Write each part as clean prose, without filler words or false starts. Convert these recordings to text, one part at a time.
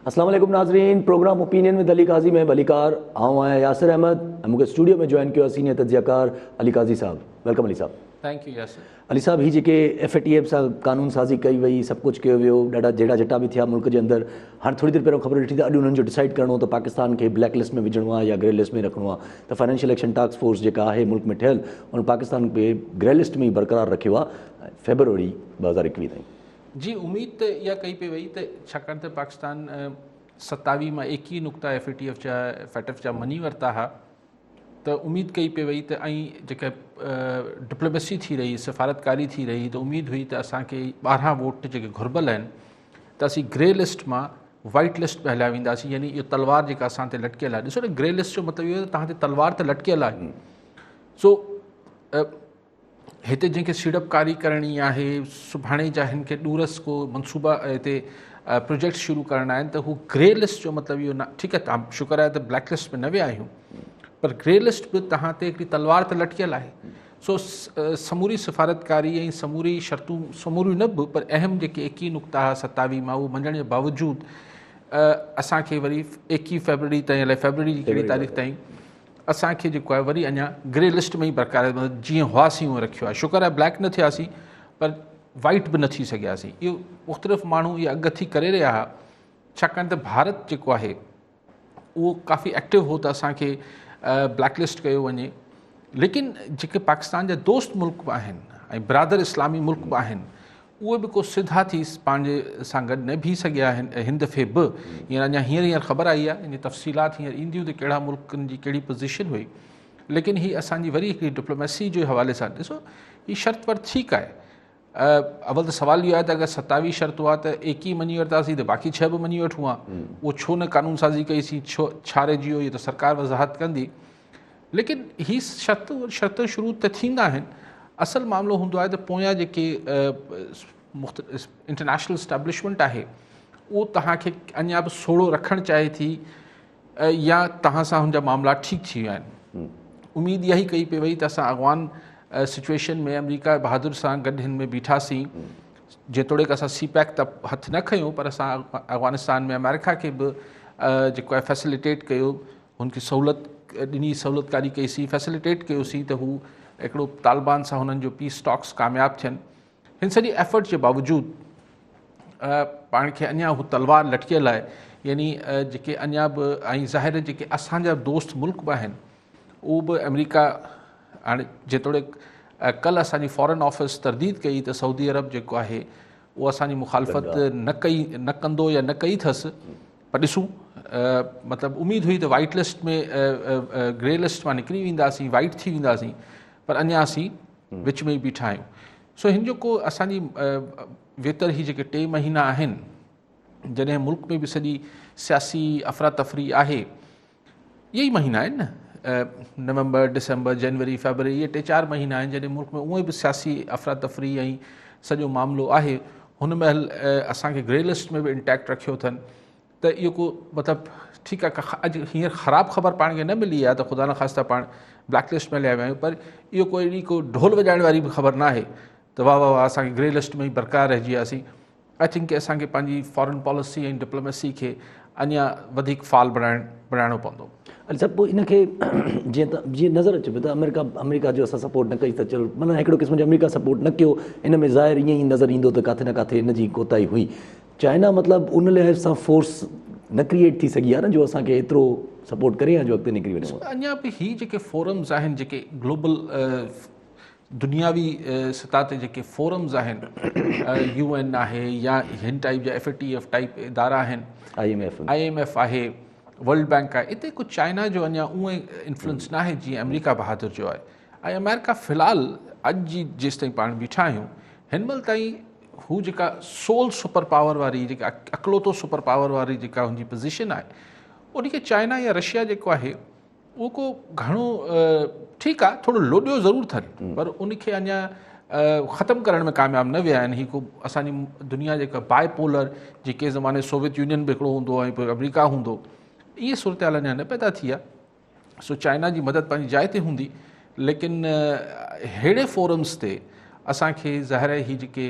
अस्सलाम वालेकुम नाज़रीन, प्रोग्राम ओपिनियन में अली काजी में बलीकार आऊँ आया यासिर अहमद मुझे स्टूडियो में जॉइन किया सीनियर तजियाकार अली काजी साहब। वेलकम अली साहब। Thank you Yasir. अली साहब ही जेके FATF सां कानून साज़ी कई वई, सब कुछ कयो वियो, ॾाढा जेड़ा जटा भी थिया मुल्क के अंदर। हाँ थोड़ी देर पहिरियों ख़बर ॾिठी त अॼु उन्हनि जो डिसाइड करिणो त पाकिस्तान के ब्लैक लिस्ट में विझणो आहे या ग्रे लिस्ट में रखणो आहे। त फाइनेंशियल एक्शन टास्क फोर्स जेका आहे मुल्क में ठहियल उन पाकिस्तान के ग्रे लिस्ट में ही बरक़रार रखियो आहे फेबरवरी 2021 ताईं। जी उम्मीद त इहा कई पई वई त छाकाणि त पाकिस्तान 27 मां 21 नुक़्ता FATF जा मञी वरिता हुआ त उम्मीद कई पई वई त ऐं जेका डिप्लोमेसी थी रही, सफ़ारतकारी थी रही, त उम्मीद हुई त असांखे 12 वोट जेके घुरबल आहिनि त असीं ग्रे लिस्ट मां वाइट लिस्ट में हलिया वेंदासीं। यानी इहो तलवार जेका असां ते लटकियल आहे, ॾिसो न ग्रे लिस्ट जो मतिलबु इहो त तव्हां ते तलवार त लटकियल आहे। सो हिते जंहिंखे सीड़पकारी करणी आहे, सुभाणे जा हिन खे ॾूरस को मनसूबा हिते प्रोजेक्ट शुरू करणा आहिनि, त हू ग्रे लिस्ट जो मतिलबु इहो न, ठीकु आहे तव्हां शुक्र आहे त ब्लैक लिस्ट में न विया आहियूं, पर ग्रे लिस्ट बि तव्हां ते हिकिड़ी तलवार त लटकियल आहे। सो समूरी सफ़ारतकारी ऐं समूरी शर्तूं, समूरियूं न बि पर अहम जेके 21 नुक़्ता हुआ 27 मां, उहो मञण जे बावजूदि असांखे वरी 21 फरवरी ताईं अलाए फरवरी जी कहिड़ी तारीख़ ताईं असांखे जेको आहे वरी अञा ग्रे लिस्ट में ई बरक़रार, मतिलबु जीअं हुआसीं उअं रखियो आहे। शुक्र आहे ब्लैक न थियासीं पर वाइट बि न थी सघियासीं। इहो मुख़्तलिफ़ माण्हू इहे अॻु करे रहिया हुआ, छाकाणि त भारत जेको आहे उहो काफ़ी एक्टिव हो त असांखे ब्लैक लिस्ट कयो वञे। लेकिन जेके पाकिस्तान जा दोस्त मुल्क बि आहिनि ऐं बिरादर इस्लामी मुल्क बि आहिनि, उहे बि को सिधा थी पंहिंजे सां गॾु न बीह सघिया आहिनि हिन दफ़े बि। हींअर अञा हींअर ख़बर आई आहे, इन तफ़सीलात हींअर ईंदियूं त कहिड़ा मुल्कनि जी कहिड़ी पोज़ीशन हुई। लेकिन हीअ असांजी वरी हिकिड़ी डिप्लोमेसी जे हवाले सां ॾिसो, हीअ शर्त पर ठीकु आहे। अवल त सुवाल इहो आहे त अगरि 27 शर्त हुआ त 21 मञी वरितासीं त बाक़ी 6 बि मञी वठूं हा, उहो छो न कानून साज़ी कईसीं, छो छा रहिजी वियो, इहो त सरकार वज़ाहत कंदी। लेकिन ही शर्त शुरू त थींदा आहिनि। असल मामिलो हूंदो आहे त पोयां जेके इंटरनेशनल इस्टेब्लिशमेंट आहे उहो तव्हांखे अञा बि सोड़ो रखणु चाहे थी या तव्हां सां हुनजा मामला ठीकु थी विया आहिनि। उम्मीद इहा ई कई पई वई त असां अॻवान सिचुएशन में अमेरिका बहादुर सां गॾु हिन में बीठासीं, जेतोणीकि असां CPEC त हथु न खयूं पर असां अफ़गानिस्तान में अमेरिका खे बि जेको आहे फैसिलिटेट कयो, हुनखे सहूलियत ॾिनी, सहूलियतकारी कईसीं, फैसिलिटेट कयोसीं त हू हिकिड़ो तालिबान सां हुननि जो पीस टॉक्स कामयाबु थियनि। हिन सॼी एफर्ट जे बावजूदि पाण खे अञा हू तलवार लटकियल आहे। यानी जेके अञा बि ऐं ज़ाहिर जेके असांजा दोस्त मुल्क बि आहिनि उहो बि अमेरिका, हाणे जेतोणीकि कल्ह असांजी फॉरेन ऑफिस तरदीद कई त सऊदी अरब जेको आहे उहो असांजी मुखालफ़त न कंदो या न कई अथसि, पर ॾिसूं मतिलबु उम्मीद हुई त वाइट लिस्ट में ग्रे लिस्ट मां निकिरी वेंदासीं, वाइट थी वेंदासीं, पर अञा असीं विच में ई बीठा आहियूं। सो हिन जो को असांजी वेतर ही जेके 3 महीना आहिनि, जॾहिं मुल्क में बि सॼी सियासी अफ़रा तफ़री आहे, इहे ई महीना आहिनि न, नवंबर, दिसंबर, जनवरी, फरवरी, इहे 3-4 महीना आहिनि जॾहिं मुल्क में उहे बि सियासी अफ़रा तफ़री ऐं सॼो मामिलो आहे। हुन महिल असांखे ग्रे लिस्ट में बि इंटैक्ट रखियो अथनि, त इहो को मतिलबु ठीकु आहे। अॼु हींअर ख़राबु ख़बर पाण खे न मिली आहे त ख़ुदा न ख़ास्ता पाण ब्लैक लिस्ट में हलिया विया आहियूं, पर इहो कोई अहिड़ी को ढोल वॼाइण वारी बि ख़बर न आहे त वाह वाह वाह असांखे ग्रे लिस्ट में ई बरक़रार रहिजी वियासीं। आई थिंक की असांखे पंहिंजी फॉरेन पॉलिसी ऐं डिप्लोमेसी खे अञा वधीक फाल बणाइणो पवंदो। अल सभु पोइ इनखे जीअं नज़र अचे पियो त अमेरिका जो असां सपोर्ट न कई त चलो, माना हिकिड़ो क़िस्म जो अमेरिका सपोर्ट न कयो, इन में ज़ाहिर ईअं ई नज़र ईंदो त किथे न किथे इन जी कोताही हुई। चाइना मतिलबु उन लिहाज़ सां फोर्स न क्रिएट थी सघी आहे न जो असांखे एतिरो सपोर्ट करे या जो अॻिते निकिरी वञे। अञा बि ही जेके फोरम्स आहिनि, जेके ग्लोबल दुनियावी सतह ते जेके फोरम्स आहिनि, UN आहे या हिन टाइप जा FATF टाइप इदारा आहिनि, IMF आहे, वर्ल्ड बैंक आहे, इते कुझु चाइना जो अञा उहे इन्फ्लुएंस न आहे जीअं अमेरिका बहादुर जो आहे। ऐं अमेरिका फ़िलहालु अॼु जी जेसि ताईं पाण बीठा आहियूं, हिन महिल ताईं हू जेका सोल सुपर पावर वारी, जेका अकलोतो सुपर पावर वारी जेका हुनजी पोज़ीशन आहे, उनखे चाइना या रशिया जेको आहे उहो को घणो ठीकु आहे, थोरो लोॾियो ज़रूरु अथनि, पर उनखे अञा ख़तमु करण में कामयाबु न विया आहिनि। हीअ को असांजी दुनिया जेका बायपोलर, जेके ज़माने सोवियत यूनियन बि हिकिड़ो हूंदो ऐं पोइ अमेरिका हूंदो, इहे सूरत हाल अञा न पैदा थी आहे। सो चाइना जी मदद पंहिंजी जाइ ते हूंदी, लेकिन अहिड़े फोरम्स ते असांखे ज़ाहिर ई जेके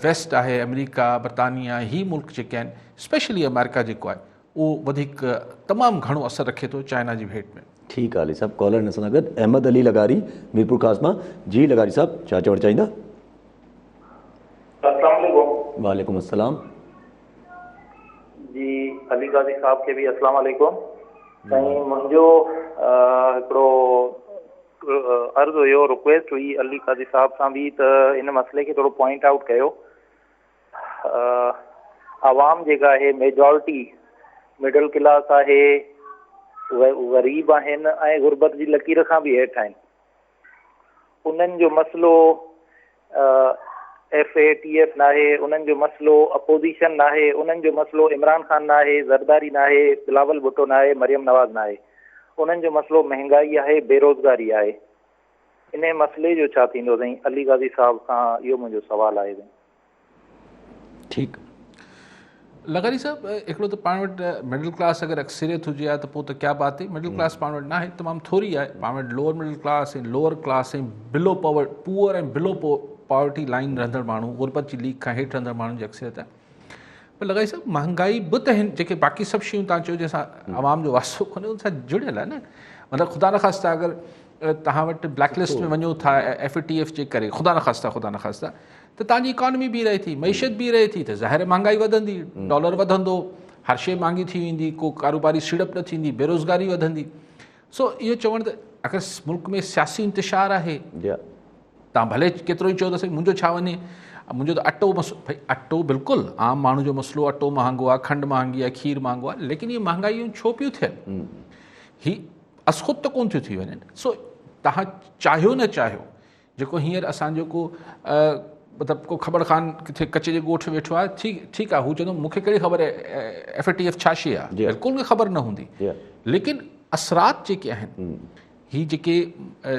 वेस्ट आहे, अमेरिका, बरतानिया, ही मुल्क जेके आहिनि, स्पेशली अमेरिका जेको आहे उहो वधीक तमामु घणो असरु रखे थो चाइना जी भेट में। ठीकु आहे अली साहब, कॉलर हिन सां गॾु अहमद अली लगारी मीरपुर ख़ास मां। जी लगारी साहब, छा चवणु चाहींदा? वालेकुम अस्सलाम। जी अली गाज़ी साहब के भी अस्सलाम वालेकुम। साईं मुंहिंजो हिकिड़ो अर्ज़ु हुयो, रिक्वेस्ट हुई अली गाज़ी साहब सां बि, त इन मसइले खे थोरो पॉइंट आउट कयो। आवाम जेका आहे मेजॉरिटी मिडल क्लास आहे, ग़रीब आहिनि ऐं गुरबत जी लकीर खां बि हेठि आहिनि। उन्हनि जो मसइलो FATF नाहे, उन्हनि जो मसइलो अपोज़िशन नाहे, उन्हनि जो मसइलो इमरान ख़ान नाहे, ज़रदारी नाहे, बिलावल भुट्टो नाहे, मरियम नवाज़ नाहे। उन्हनि जो मसइलो महांगाई आहे, बेरोज़गारी आहे। इन मसइले जो छा थींदो साईं? अली गाज़ी साहब खां इहो मुंहिंजो सुवालु आहे। ठीकु लगारी साहब, हिकिड़ो त पाण वटि मिडिल क्लास अगरि अक्सरियत हुजे हा त पोइ त क्या बात आहे। मिडिल क्लास पाण वटि न आहे, तमामु थोरी आहे। पाण वटि लोअर मिडिल क्लास ऐं लोअर क्लास ऐं बिलो पुअर ऐं बिलो पॉवर्टी लाइन रहंदड़ माण्हू, गुरबत जी लीक खां हेठि रहंदड़ माण्हुनि जी अक्सरियत आहे। पर लगाई साहब, महांगाई बि त आहिनि, जेके बाक़ी सभु शयूं तव्हां चयो जंहिंसां आवाम जो वास्तो कोन्हे, उन सां जुड़ियल आहे न। मतिलबु ख़ुदा न ख़ास्ता अगरि तव्हां वटि ब्लैक लिस्ट में वञो था FATF जे करे, ख़ुदा न ख़ास्ता त तव्हांजी इकॉनमी बि रहे थी, मईशत बि रहे थी, त ज़ाहिर महांगाई वधंदी, डॉलर वधंदो, हर शइ महांगी थी वेंदी, को कारोबारी सीड़प न थींदी, बेरोज़गारी वधंदी। सो इहो चवणु त अगरि मुल्क में सियासी इंतिशार आहे, तव्हां भले केतिरो ई चओ त साईं मुंहिंजो छा वञे, मुंहिंजो त अटो भई अटो बिल्कुलु आम माण्हू जो मसइलो, अटो महांगो आहे, खंडु महांगी आहे, खीर महांगो आहे, लेकिन इहे महांगाइयूं छो पियूं थियनि? ही असख़ुद त कोन थियूं थी वञनि। सो तव्हां चाहियो न चाहियो, जेको हींअर असांजो को मतिलबु को ख़बर ख़ान किथे कचे जे ॻोठ वेठो आहे, ठीकु आहे, हू चवंदो मूंखे कहिड़ी ख़बर आहे FATF छा शइ आहे, बिल्कुलु मूंखे ख़बर न हूंदी। लेकिन असरात जेके आहिनि, ही जेके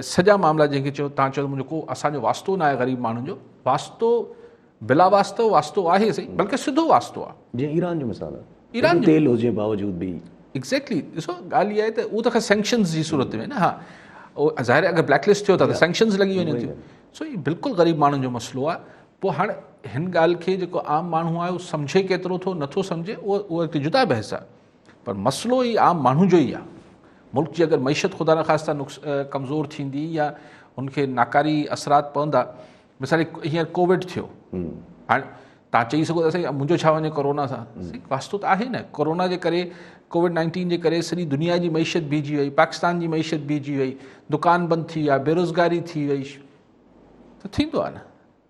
सॼा मामला जंहिंखे चयो तव्हां चयो मुंहिंजो को असांजो वास्तो न आहे ग़रीब माण्हुनि जो, वास्तो बिला वास्तो आहे सही, बल्कि सिधो वास्तो आहे। जीअं ईरान जो मिसाल आहे, ईरान तेल हुजे बावजूद बि एग्ज़ैक्टली। ॾिसो ॻाल्हि इहा आहे त उहो त सैंक्शन्स जी सूरत में न, हा उहो ज़ाहिर अगरि ब्लैक लिस्ट थियो त सैंक्शन्स लॻी वञनि थियूं। सो इहो बिल्कुलु ग़रीब माण्हुनि जो मसइलो आहे। पोइ हाणे हिन ॻाल्हि खे जेको आम माण्हू आहे उहो सम्झे केतिरो थो, नथो सम्झे, उहो हिकु जुदा बहस आहे। पर मसइलो ई आम माण्हू जो ई आहे। मुल्क जी अगरि मईशत ख़ुदा न ख़ास्ता कमज़ोर थींदी या हुनखे नाकारी असरात पवंदा, मिसाल हींअर कोविड थियो, हाणे तव्हां चई सघो था साईं मुंहिंजो छा वञे कोरोना सां, वास्तो त आहे न। कोरोना जे करे, COVID-19 जे करे सॼी दुनिया जी मईशत बीठी वई, पाकिस्तान जी मईशत बीठी वई, दुकान बंदि थी विया, बेरोज़गारी थी वई, त थींदो आहे न।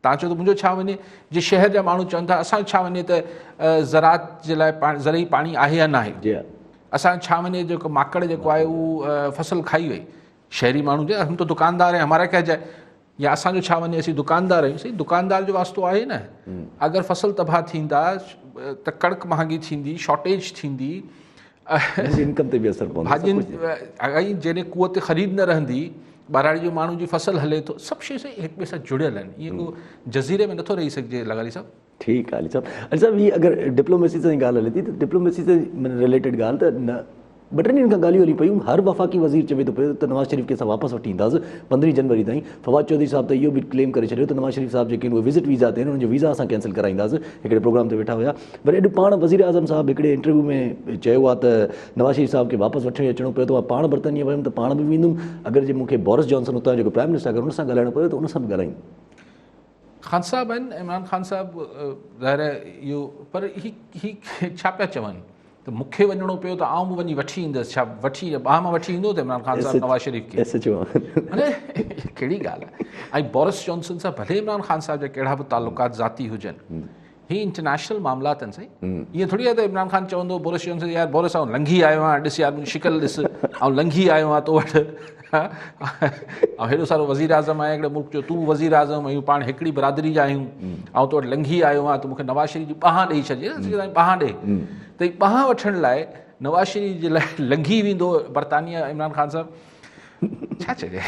तव्हां चओ त मुंहिंजो छा वञे, जे शहर जा माण्हू चवनि था असांजो छा वञे त ज़रात जे लाइ ज़रई पाणी आहे या न आहे, असां छा वञे जेको माकड़ जेको आहे उहो फसल खाई वई। शहरी माण्हू जे हम तो दुकानदार हैं, हमारा क्या जाए, या असांजो छा वञे, असीं दुकानदार आहियूं। सही, दुकानदार जो वास्तो आहे न। अगरि फसल तबाह थींदा त कणिक महांगी थींदी, शॉर्टेज थींदी, इनकम ते बि असर पवंदो, भाॼियुनि ऐं जॾहिं कुवत ख़रीद न रहंदी, ॿाराड़ी जो माण्हू जी फसल हले थो, सभु शयूं सही हिक ॿिए सां जुड़ियल आहिनि। इएं को जज़ीरे में नथो रही सघिजे लगारी साहब। ठीकु आहे अली साहब। अली साहब, हीअ अगरि डिप्लोमेसी सां ॻाल्हि हले थी त डिप्लोमेसी सां रिलेटेड ॻाल्हि त न, ॿ टे ॾींहंनि खां ॻाल्हियूं हली पयूं। हर वफ़ाक़ी वज़ीर चवे थो पियो त नवाज़ शरीफ़ खे असां वापसि वठी ईंदासीं 15 जनवरी ताईं। फवाद चौधरी साहब त इहो बि क्लेम करे छॾियो त नवाज़ शरीफ़ साहब जेके उहे विज़िट वीज़ा ते आहिनि, उन्हनि जो वीज़ा असां कैंसिल कराईंदासीं। हिकिड़े प्रोग्राम ते वेठा हुया। वरी अॼु पाण वज़ीर आज़म साहब हिकिड़े इंटरव्यू में चयो आहे त नवाज़ शरीफ़ साहब खे वापसि वठी अचणो पियो, त मां पाण बर्तानिया वियुमि त पाण बि वेंदुमि। अगरि जे मूंखे बोरिस जॉनसन उतां जेको प्राइम मिनिस्टर अगरि हुन सां ॻाल्हाइणो पियो त उन सां बि ॻाल्हायूं। ख़ान साहब आहिनि, इमरान ख़ान साहब, ज़ाहिर इहो, पर ही छा पिया चवनि त मूंखे वञिणो पियो त आउं बि वञी वठी ईंदुसि, छा वठी ॿाह मां वठी ईंदो त इमरान ख़ान साहब नवाज़ शरीफ़ खे? अरे कहिड़ी ॻाल्हि आहे। ऐं बोरिस जॉनसन सां भले इमरान ख़ान साहब जा कहिड़ा बि तालुकात ज़ाती हुजनि, ही इंटरनेशनल मामलात आहिनि साईं। ईअं थोरी आहे त इमरान ख़ान चवंदो बोरिस जॉनसन, यार बोरिस आउं लंघी आयो आहियां, ॾिस यार मुंहिंजी शिकल ॾिस, ऐं लंघी आयो आहियां तो वटि, ऐं हेॾो सारो वज़ीर आज़म आहे हिकिड़े मुल्क जो, तूं वज़ीर आज़म आहियूं, पाण हिकिड़ी बिरादरी जा आहियूं, ऐं तो वटि लंघी आयो आहियां, त मूंखे नवाज़ शरीफ़ जी ॿाह ॾेई छॾिजे, ॿाह ॾे। त ही ॿाह वठण लाइ नवाज़ शरीफ़ जे लाइ लंघी वेंदो बरतानिया इमरान ख़ान साहब, छा चइजे।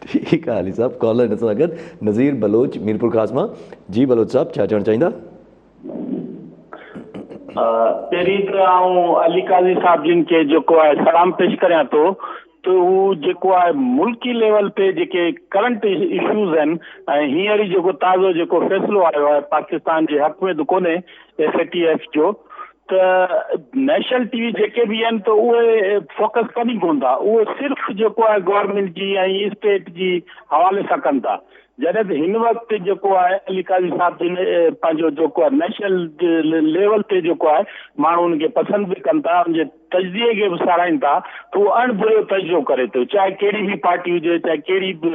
ठीकु आहे अली साहब। कॉलर हिन सां गॾु नज़ीर बलोच मीरपुर ख़ास मां। जी बलोच साहब, छा चवणु चाहींदा? पहिरीं त आउं अली काज़ी साहब जिन खे जेको आहे सलाम पेश करियां थो त उहो जेको आहे मुल्की लेवल ते जेके करंट इश्यूज़ आहिनि ऐं हींअर ई जेको ताज़ो जेको फ़ैसिलो आयो आहे पाकिस्तान जे हक़ में त कोन्हे FATF जो, त नेशनल टीवी जेके बि आहिनि त उहे फोकस कनि कोन था, उहे सिर्फ़ु जेको आहे गवर्नमेंट जी ऐं स्टेट जी हवाले सां कनि था। जॾहिं त हिन वक़्तु जेको आहे अली काज़ी साहब जिन पंहिंजो जेको आहे नेशनल लेवल ते जेको आहे माण्हू उनखे पसंदि बि कनि था, उनजे तजज़िये खे बि साराइनि था, त उहो अणबुरो तजज़ियो करे थो, चाहे कहिड़ी बि पार्टी हुजे, चाहे कहिड़ी बि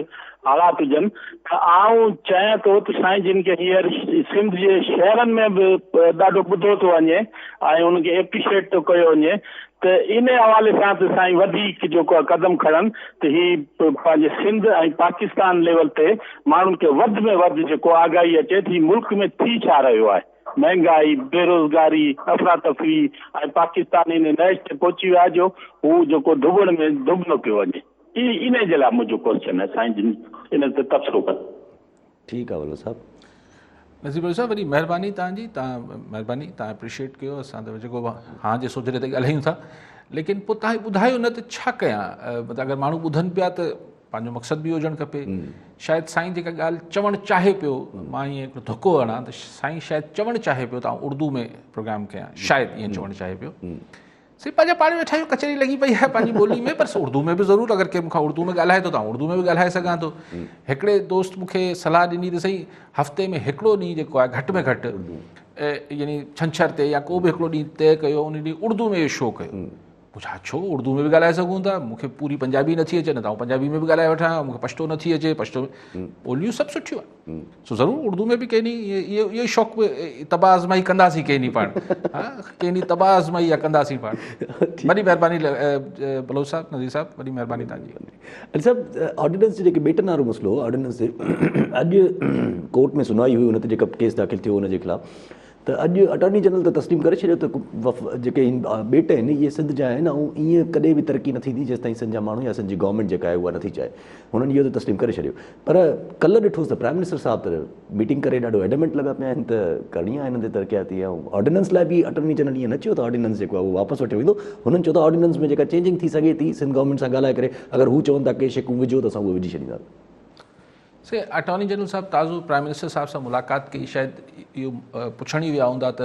हालात हुजनि। त आउं चाहियां थो त साईं जिन खे हींअर सिंध जे शहरनि में बि ॾाढो ॿुधो थो वञे ऐं उनखे एप्रिशिएट थो कयो वञे, त इन हवाले सां त साईं वधीक जेको आहे कदम खणनि त हीअ पंहिंजे सिंध ऐं पाकिस्तान लेवल ते माण्हुनि खे वधि में वधि जेको आगाही अचे थी मुल्क में थी छा रहियो आहे, महांगाई, बेरोज़गारी, अफ़रा तफ़री, ऐं पाकिस्तान इन नैश ते पहुची वियो आहे जो हू जेको डुबण में डुब न पियो वञे। इन जे लाइ मुंहिंजो क्वेश्चन आहे साईं जिन इन ते तबसरो कनि। ठीकु आहे वलो साहब। नज़ीर भाई साहब, वॾी महिरबानी तव्हांजी, महिरबानी, तव्हां एप्रिशिएट कयो। असां त जेको हाँ जे सोचरे ते ॻाल्हायूं था, लेकिन पोइ तव्हां ॿुधायो न त छा कयां। मतिलबु अगरि माण्हू ॿुधनि पिया त पंहिंजो मक़सदु बि हुजणु खपे। शायदि साईं जेका ॻाल्हि चवणु चाहे पियो, मां ईअं हिकिड़ो धुको हणां त साईं शायदि चवणु चाहे पियो त आउं उर्दू में प्रोग्राम कयां, शायदि ईअं चवणु चाहे पियो। साईं पंहिंजा पाण वेठा आहियूं, कचहरी लॻी पई आहे पंहिंजी ॿोली में, पर उर्दू में बि ज़रूरु, अगरि कंहिं मूंखां उर्दू में ॻाल्हाए थो त आउं उर्दू में बि ॻाल्हाए सघां थो। हिकिड़े दोस्त मूंखे सलाह ॾिनी त सही, हफ़्ते में हिकिड़ो ॾींहुं जेको आहे घटि में घटि यानी छंछर ते या को बि हिकिड़ो ॾींहुं तय कयो, उन ॾींहुं उर्दू में इहो शो कयो। पुछा छो, उर्दू में बि ॻाल्हाए सघूं था, मूंखे पूरी पंजाबी नथी अचे, न त आउं पंजाबी में बि ॻाल्हाए वठां, मूंखे पश्तो नथी अचे, पश्तो ॿोलियूं सभु सुठियूं आहिनि, सो ज़रूरु उर्दू में बि कंहिं ॾींहुं इहो शौक़ु तबाह आज़माई कंदासीं, कंहिं ॾींहुं पाण कंहिं ॾींहुं तबाह आज़माई या कंदासीं पाण। वॾी महिरबानी बलोच साहब, नज़ीर साहब, वॾी महिरबानी तव्हांजी। अली साहब, ऑर्डिनेंस जे जेके बेटनि वारो मसइलो हो, ऑर्डिनेंस ते अॼु कोर्ट में सुनवाई हुई, हुन ते जेका केस दाख़िल थियो हुनजे ख़िलाफ़, त अॼु अटॉर्नी जनरल त तस्लीम करे छॾियो त जेके बेटे आहिनि इहे सिंध जा आहिनि ऐं ईअं कॾहिं बि तरक़ी न थींदी जेसिताईं सिंध जा माण्हू या सिंध जी गवर्नमेंट जेका आहे उहा नथी चाहे। हुननि इहो त तस्लीम करे छॾियो, पर कल्ह ॾिठोसि त प्राइम मिनिस्टर साहिबु त मीटिंग करे ॾाढो एडमेंट लॻा पिया आहिनि त करणी आहे हिन ते तरक़ियाती। ऐं ऑर्डिनेंस लाइ बि अटॉर्नी जनरल ईअं न चयो त ऑर्डिनेंस जेको आहे उहो वापसि वठियो वेंदो, हुननि चयो त ऑर्डिनेंस में जेका चेंजिंग थी सघे थी सिंध गवर्नमेंट सां ॻाल्हाए करे, अगरि हू चवनि था के शेकूं विझो त असां उहे विझी छॾींदा। से अटॉर्नी जनरल साहब ताज़ो प्राइम मिनिस्टर साहब सां मुलाक़ात कई, शायदि इहो पुछण ई विया हूंदा त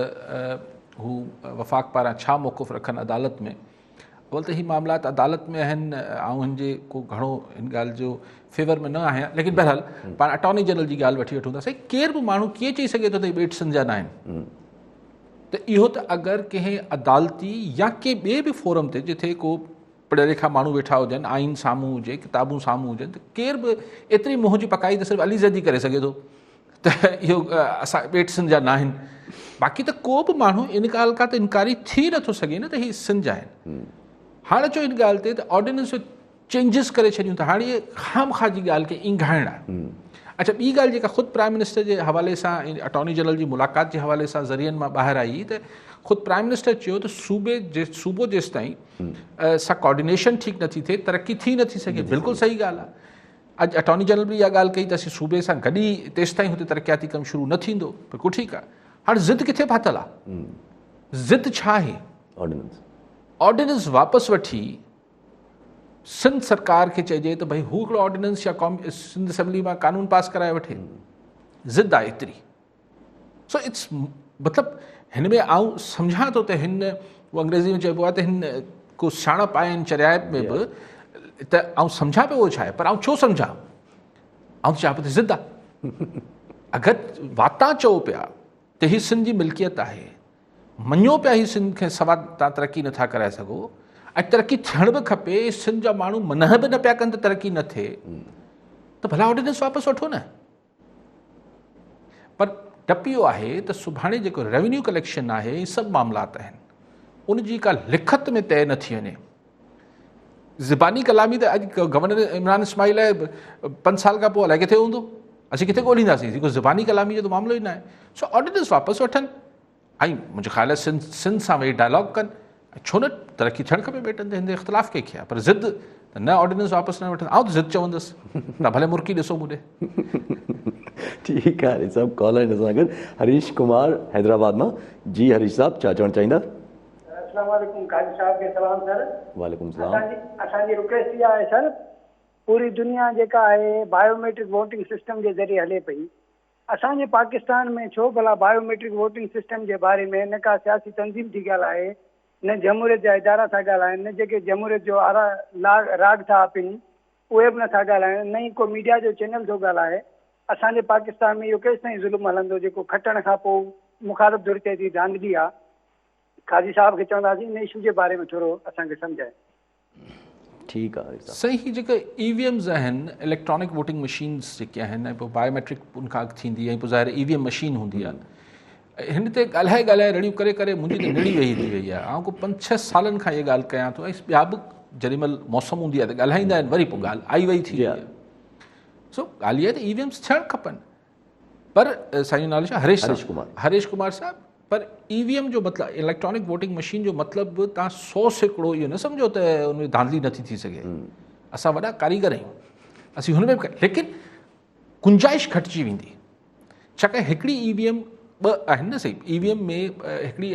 हू वफ़ाक़ पारां छा मौक़ुफ़ रखनि अदालत में। अवल त ही मामलात अदालत में आहिनि, ऐं हिन जे को घणो हिन ॻाल्हि जो फेवर में न आहियां, लेकिन बहरहाल पाण अटॉर्नी जनरल जी ॻाल्हि वठी वठूं था। साईं केरु बि माण्हू कीअं चई सघे थो त ॿेट सिंध जा न आहिनि, त इहो त अगरि कंहिं अदालती या कंहिं ॿिए बि फोरम ते जिथे को पढ़िया लिखा माण्हू वेठा हुजनि, आइन साम्हूं हुजे, किताबूं साम्हूं हुजनि, त केर बि एतिरी मुंहं जी पकाई त सिर्फ़ु अली ज़ैदी करे सघे थो त इहो असां ॿेट सिंध जा न आहिनि। बाक़ी त को बि माण्हू इन ॻाल्हि खां त इनकारी थी नथो सघे न त हीअ सिंध जा आहिनि। हाणे चओ हिन ॻाल्हि ते त ऑर्डिनेंस चेंजिस करे छॾियूं था, हाणे इहे ख़ामख़ा जी ॻाल्हि खे इंघाइण आहे। अच्छा, ॿी ॻाल्हि जेका ख़ुदि प्राइम मिनिस्टर जे हवाले सां अटॉर्नी जनरल जी मुलाक़ात जे हवाले सां ज़रियनि मां ॿाहिरि आई, त ख़ुदि प्राइम मिनिस्टर चयो त सूबो जेसि ताईं सां कोऑर्डिनेशन ठीकु नथी थिए, तरक़ी थी नथी सघे। बिल्कुलु सही ॻाल्हि आहे। अॼु अटॉर्नी जनरल बि इहा ॻाल्हि कई त असीं सूबे सां गॾु ई तेसि ताईं हुते तरक़ियाती कमु शुरू न थींदो। बिल्कुलु ठीकु आहे। हाणे ज़िद किथे फाथल आहे? ज़िद छा आहे? ऑर्डिनेंस वापसि वठी सिंध सरकार खे चइजे त भई हू हिकिड़ो ऑर्डिनेंस या सिंध असेंबली मां कानून पास कराए वठे। ज़िद आहे एतिरी। सो इट्स मतिलबु हिन में आउं सम्झां थो त हिन उहो अंग्रेज़ी में चइबो आहे त हिन को सियाणप आहे हिन चरियाब में बि, त आउं सम्झां पियो उहो छा आहे, पर आउं छो सम्झां? आउं चाहियां पियो त ज़िद आहे। अगरि वाता चओ पिया त हीअ सिंध जी मिल्कियत आहे, मञो पिया हीअ सिंध खे सवा तव्हां तरक़ी नथा कराए सघो, ऐं तरक़ी थियण बि खपे, सिंध जा माण्हू मनह बि न पिया कनि त तरक़ी न थिए, त भला ऑर्डिनेंस वापसि वठो न। पर डप इहो आहे त सुभाणे जेको रेवेन्यू कलेक्शन आहे, इहे सभु मामलात आहिनि, उनजी का लिखत में तय न थी वञे। ज़बानी कलामी त अॼु गवर्नर इमरान इस्माइल 5 साल खां पोइ अलाए किथे हूंदो, असीं किथे ॻोल्हींदासीं, को ज़बानी कलामी जो त मामिलो ई न आहे। सो ऑर्डिनेंस वापसि वठनि, ऐं मुंहिंजो ख़्याल आहे सिंध सां वेही डायलॉग कनि, छो न तरक़ी थियणु खपे बेटनि ते, हिन ते इख़्तिलाफ़ कंहिंखे आहे, पर ज़िद त न ऑर्डिनेंस वापसि न वठनि। आउं त ज़िद चवंदुसि, न भले मुर्की ॾिसो मूं ॾे। ठीकु आहे, सभु कॉल आहिनि असां गॾु। हरीश कुमार हैदराबाद मां। जी हरीश साहब, छा चवणु चाहींदा? अस्सलाम वालेकुम काजी साहब के सलाम सर। वालेकुम सलाम। असांजी रिक्वेस्ट इहा आहे सर, पूरी दुनिया जेका आहे बायोमेट्रिक वोटिंग सिस्टम जे ज़रिए हले पई, असांजे पाकिस्तान में छो भला बायोमेट्रिक वोटिंग सिस्टम जे बारे में न का सियासी तंज़ीम थी ॻाल्हाए, न जमहूरियत जा इदारा था ॻाल्हाइनि, न जेके जमहूरियत जो राग था पिनि उहे बि नथा ॻाल्हाइनि, न ई को मीडिया जो चैनल थो ॻाल्हाए। असांजे पाकिस्तान में इहो केसि ताईं ज़ुल्म हलंदो जेको खटण खां पोइ मुखालिफ़ धुर ते थी धांधली आहे। काजी साहब खे चवंदासीं इन इशू जे बारे में थोरो असांखे सम्झाए। ठीकु आहे सही। जेके EVMs आहिनि, इलेक्ट्रॉनिक वोटिंग मशीन्स जेके आहिनि, ऐं पोइ बायोमेट्रिक उनखां थींदी ऐं पोइ ज़ाहिर EVM मशीन हूंदी आहे। हिन ते ॻाल्हाए रड़ियूं करे करे मुंहिंजी त निड़ी वेही थी वई आहे। ऐं को 5-6 सालनि खां इहा ॻाल्हि कयां थो, ऐं ॿिया बि जेॾीमहिल मौसम हूंदी आहे त ॻाल्हाईंदा आहिनि, वरी पोइ ॻाल्हि आई वई थी आहे। सो ॻाल्हि इहा आहे त EVMs थियणु खपनि, पर साईं नालो छा, हरेश कुमार साहब, पर EVM जो मतिलबु इलेक्ट्रॉनिक वोटिंग मशीन जो मतिलबु तव्हां 100% इहो न सम्झो त उन में धांधली नथी थी सघे। असां वॾा कारीगर आहियूं, असीं हुन में बि, लेकिन गुंजाइश घटिजी वेंदी, छाकाणि हिकिड़ी EVM ॿ आहिनि न सही। EVM में हिकिड़ी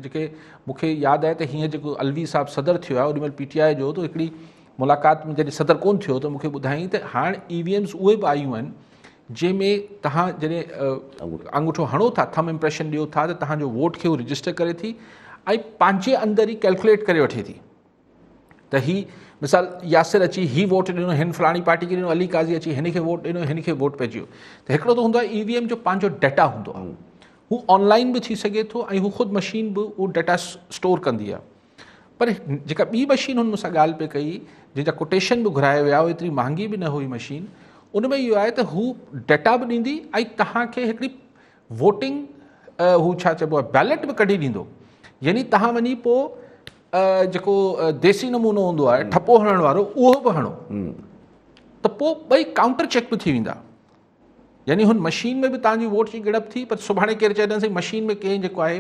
जेके मूंखे यादि आहे त हीअं जेको अलवी साहब सदर थियो आहे ओॾीमहिल PTI जो, त हिकिड़ी मुलाक़ात में जॾहिं सदर कोन थियो त मूंखे ॿुधाईं त हाणे EVMs उहे बि आयूं आहिनि जंहिंमें तव्हां जॾहिं अंगूठो हणो था, थम इम्प्रेशन ॾियो था, त तव्हांजो वोट खे उहो रजिस्टर करे थी ऐं पंहिंजे अंदरि ई कैलकुलेट करे वठे थी त ही मिसाल यासिर अची ही वोट ॾिनो, हिन फलाणी पार्टी खे ॾिनो, अली काज़ी अची हिन खे वोट ॾिनो, हिन खे वोट पइजी वियो। त हिकिड़ो त हूंदो आहे EVM जो पंहिंजो डेटा हूंदो आहे, हू ऑनलाइन बि थी सघे थो ऐं हू ख़ुदि मशीन बि उहो डेटा स्टोर कंदी आहे। पर जेका ॿी मशीन हुन मूंसां ॻाल्हि पे कई, जंहिंजा कोटेशन बि घुराए विया, एतिरी महांगी बि न हुई मशीन, उन में इहो आहे त हू डेटा बि ॾींदी ऐं तव्हांखे हिकिड़ी वोटिंग हू छा चइबो आहे बैलेट बि कढी ॾींदो। यानी तव्हां वञी पोइ जेको देसी नमूनो हूंदो आहे ठपो हणण वारो, उहो बि हणो त पोइ ॿई काउंटर चेक बि थी वेंदा। यानी हुन मशीन में बि तव्हांजी वोट जी गिणप थी, पर सुभाणे केरु चवंदासीं मशीन में कंहिं जेको आहे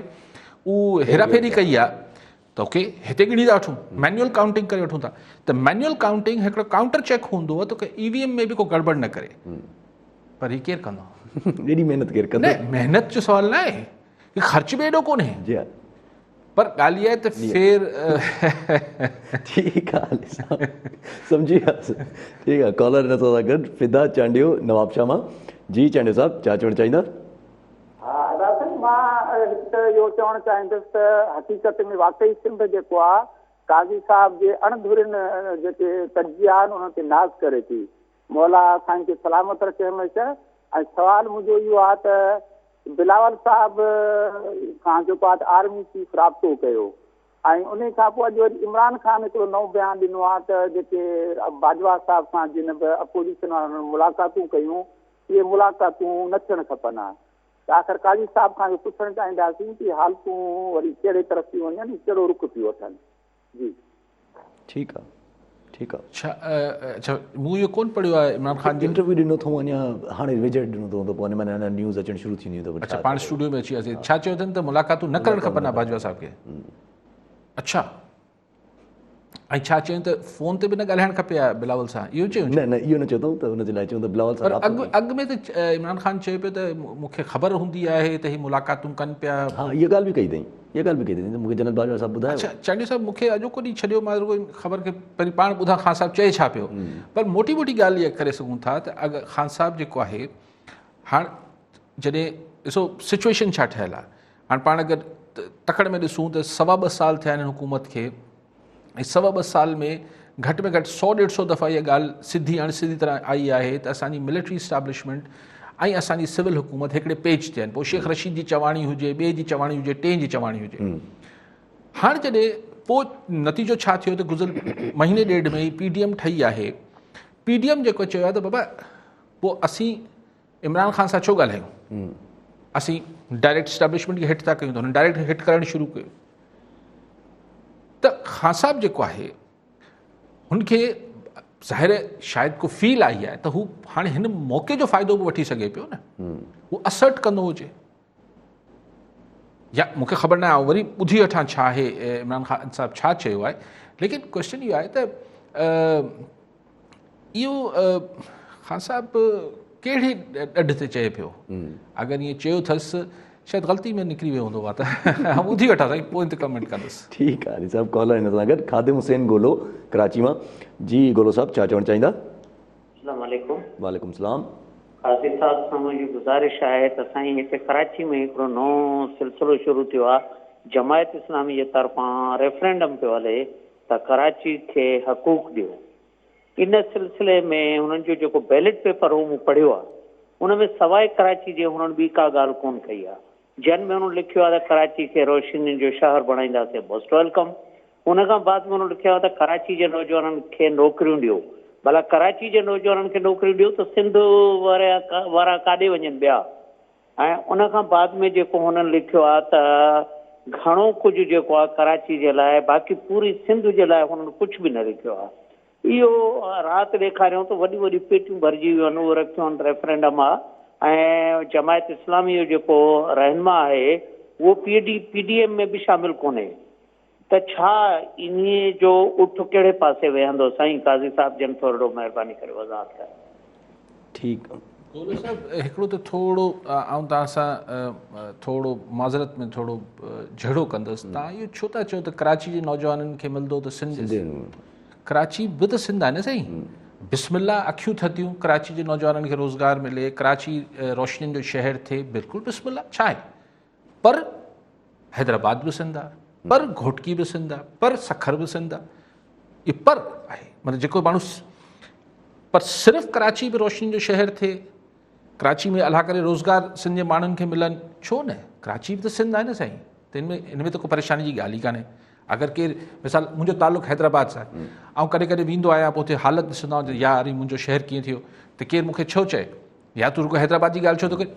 उहो हेराफेरी कई आहे त ओके हिते ॻणी था वठूं, मैनुअल काउंटिंग करे वठूं था। त मैनुअल काउंटिंग हिकिड़ो काउंटर चेक हूंदो आहे त EVM में बि को गड़बड़ न करे, पर हीउ केरु कंदो? एॾी महिनत केरु कंदो? न, महिनत जो सवाल न आहे, ख़र्च बि एॾो कोन्हे, पर ॻाल्हि इहा आहे त फिर ठीकु आहे, सम्झी वियासीं। ठीकु आहे, कॉलर न सां गॾु फिदा चांडियो नवाबशाह मां। जी चांडियो साहब, छा चवणु चाहींदा? हा दादा, मां त इहो चवणु चाहींदुसि त हक़ीक़त में वाक़ई सिंध जेको आहे काज़ी साहब जे अणधुरनि जेके तजिया आहिनि उन्हनि ते नाज़ करे थी। मौला असांखे सलामत रखे हमेशह। ऐं सुवालु मुंहिंजो इहो आहे त बिलावल साहब खां जेको आहे आर्मी चीफ राब्तो कयो ऐं उन खां पोइ अॼु वरी इमरान ख़ान हिकिड़ो नओं बयानु ॾिनो आहे त जेके बाजवा साहब सां जिन बि अपोज़िशन वारनि मुलाक़ातूं कयूं, इहे मुलाक़ातूं न थियणु खपनि। त आख़िर काज़ी साहब खां पुछणु चाहींदासीं कि हालतूं वरी कहिड़े तरफ़ थी वञनि, कहिड़ो रुख थी वठनि। जी ठीकु आहे, ठीकु आहे। अच्छा, मूं इहो कोन पढ़ियो आहे इमरान ख़ान जो इंटरव्यू ॾिनो अथऊं, अञा हाणे विजिट ॾिनो अथऊं, त पोइ हिन में न्यूज़ अचणु शुरू थींदियूं अथव। अच्छा, पाण स्टूडियो में अची वियासीं। छा चयो अथनि त मुलाक़ातूं न करणु खपनि बाजवा साहब खे? अच्छा, ऐं छा चयूं त फ़ोन ते बि न ॻाल्हाइणु खपे आहे बिलावल सां, इहो चयूं? न, इहो न चयो अथऊं, त हुनजे लाइ चयूं त बिलावल सां अॻु में त इमरान ख़ान चयो पियो त मूंखे ख़बर हूंदी आहे त ही मुलाक़ातूं कनि पिया। हा, इहा ॻाल्हि बि कई अथई, इहा ॻाल्हि बि कई अथई, मूंखे जनरल बाजवा साहब ॿुधायो। अच्छा, चांडियो साहब मूंखे अॼोको ॾींहुं छॾियो, मां ख़बर खे वरी पाण ॿुधां ख़ान साहब चए छा पियो। पर मोटी मोटी ॻाल्हि इहा करे सघूं था त अगरि ख़ान साहब जेको आहे हाणे जॾहिं ॾिसो सिचुएशन छा ठहियलु आहे, हाणे पाण अगरि तकड़ में ॾिसूं त 2.25 साल थिया आहिनि हुकूमत खे, ऐं 2.25 साल में घटि में घटि 100-150 दफ़ा इहा ॻाल्हि सिधी अणसिधी तरह आई आहे त असांजी मिलिट्री इस्टेब्लिशमेंट ऐं असांजी सिविल हुकूमत हिकिड़े पेज ते आहिनि। पोइ शेख रशीद जी चवाणी हुजे, ॿिए जी चवाणी हुजे, टे जी चवाणी हुजे। हाणे जॾहिं पोइ नतीजो छा थियो त गुज़िरियल महीने ॾेढ में ई PDM ठही आहे। PDM जेको चयो आहे त बाबा पोइ असीं इमरान ख़ान सां छो ॻाल्हायूं, असीं डायरेक्ट इस्टेब्लिशमेंट खे हिट था कयूं, त हुननि डायरेक्ट हिट करणु शुरू कयो। त ख़ान साहब जेको आहे हुनखे ज़ाहिर शायदि को फील आई आहे त हू हाणे हिन मौक़े जो फ़ाइदो बि वठी सघे पियो न, हू असर्ट कंदो हुजे, या मूंखे ख़बर न आहे, वरी ॿुधी वठां छा आहे इमरान ख़ान साहब छा चयो आहे। लेकिन क्वेश्चन इहो आहे त इहो ख़ान साहब कहिड़े ॾढ ते चए पियो? अगरि ईअं चयो अथसि शायदि ग़लती में निकिरी वियो हूंदो आहे त ॿुधी वठां साईं, पोइ ते कमेंट कंदुसि। ठीकु आहे अली साहब, कॉलर हिन सां गॾु ख़ादिम हुसैन गोलो कराची मां। जी गोलो साहब, छा चवणु चाहींदा? अस्सलाम वालेकुम। वालेकुम सलाम। काज़ी साहब सां मुंहिंजी गुज़ारिश आहे त साईं हिते कराची में हिकिड़ो नओं सिलसिलो शुरू थियो आहे, जमायत इस्लामी जे तरफ़ां रेफरेंडम पियो हले त कराची खे हक़ूक़ ॾियो। इन सिलसिले में हुननि जो जेको बैलेट पेपर हो मूं पढ़ियो आहे, उन में सवाइ कराची जे हुननि ॿी का ॻाल्हि कोन कई आहे। जन में हुननि लिखियो आहे त कराची खे रोशनी जो शहर बणाईंदासीं, मोस्ट वेलकम। हुन खां बाद में हुननि लिखियो आहे त कराची जे नौजवाननि खे नौकरियूं ॾियो। भला कराची जे नौजवाननि खे नौकरियूं ॾियो त सिंध वारा काॾे वञनि ॿिया? ऐं उन खां बाद में जेको हुननि लिखियो आहे त घणो कुझु जेको आहे कराची जे लाइ, बाक़ी पूरी सिंध जे लाइ हुननि कुझु बि न लिखियो आहे। इहो राति ॾेखारियूं त वॾियूं वॾियूं पेटियूं भरिजी वियूं आहिनि, उहो रखियो आहिनि रेफरेंडम आहे। ऐं जमायत इस्लामी जो जेको रहनुमा आहे उहो PDM में बि शामिलु कोन्हे, त छा इन जो उठ कहिड़े पासे वेहंदो? साईं काज़ी साहब जन थोरो महिरबानी करे वज़ाहत कयो। ठीकु गोलो साहब, हिकिड़ो त थोरो आउं तव्हां सां थोरो माज़रत में थोरो झगड़ो कंदुसि। तव्हां इहो छो था चओ त कराची जे नौजवाननि खे मिलंदो त सिंध? कराची बि त सिंध आहे न साईं। बिस्मिल्ला अखियूं थधियूं, कराची जे नौजवाननि खे रोज़गार मिले, कराची रोशनियुनि जो शहर थिए, बिल्कुलु बिस्मिल्ला, छा आहे? पर हैदराबाद बि सिंध आहे, पर घोटकी बि सिंध आहे, पर सखर बि सिंध आहे। इहो पर आहे, मतिलबु जेको माण्हू, पर सिर्फ़ु कराची बि रोशनी जो शहर थिए, कराची में अलाह करे रोज़गार सिंध जे माण्हुनि खे मिलनि, छो न? कराची बि त सिंध आहे न साईं, त हिन में त को परेशानी जी ॻाल्हि ई कान्हे। अगरि केरु मिसाल, मुंहिंजो तालुक़ु हैदराबाद सां आहे, ऐं कॾहिं कॾहिं वेंदो आहियां, पोइ हुते हालत ॾिसंदो आहियां यार मुंहिंजो शहर कीअं थियो, त केरु मूंखे छो चए या तूं रुॻो हैदराबाद जी ॻाल्हि छो थो करे?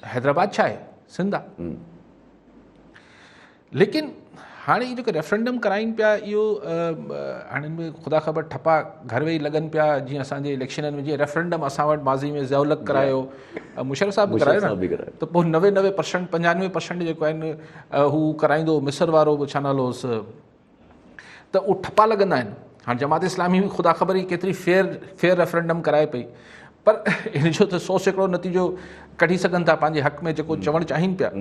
हैदराबाद छा आहे? सिंध आहे। लेकिन हाणे इहो जेको रेफरेंडम कराइनि पिया, इहो हाणे हिन में ख़ुदा ख़बर ठपा घर वेही लॻनि पिया, जीअं असांजे इलेक्शननि में जीअं रेफरेंडम असां वटि माज़ी में ज़ियाउलक करायो, मुशर्रफ साहब बि करायो न, त पोइ 99% 95% जेको आहिनि हू कराईंदो, मिस्र वारो बि छा नालो हुउसि, त उहो ठपा लॻंदा आहिनि। हाणे जमात इस्लामी बि ख़ुदा ख़बर ई केतिरी फेयर रेफरेंडम कराए पई, पर इन जो त 100% नतीजो कढी सघनि था पंहिंजे हक़ में जेको चवणु चाहिनि पिया।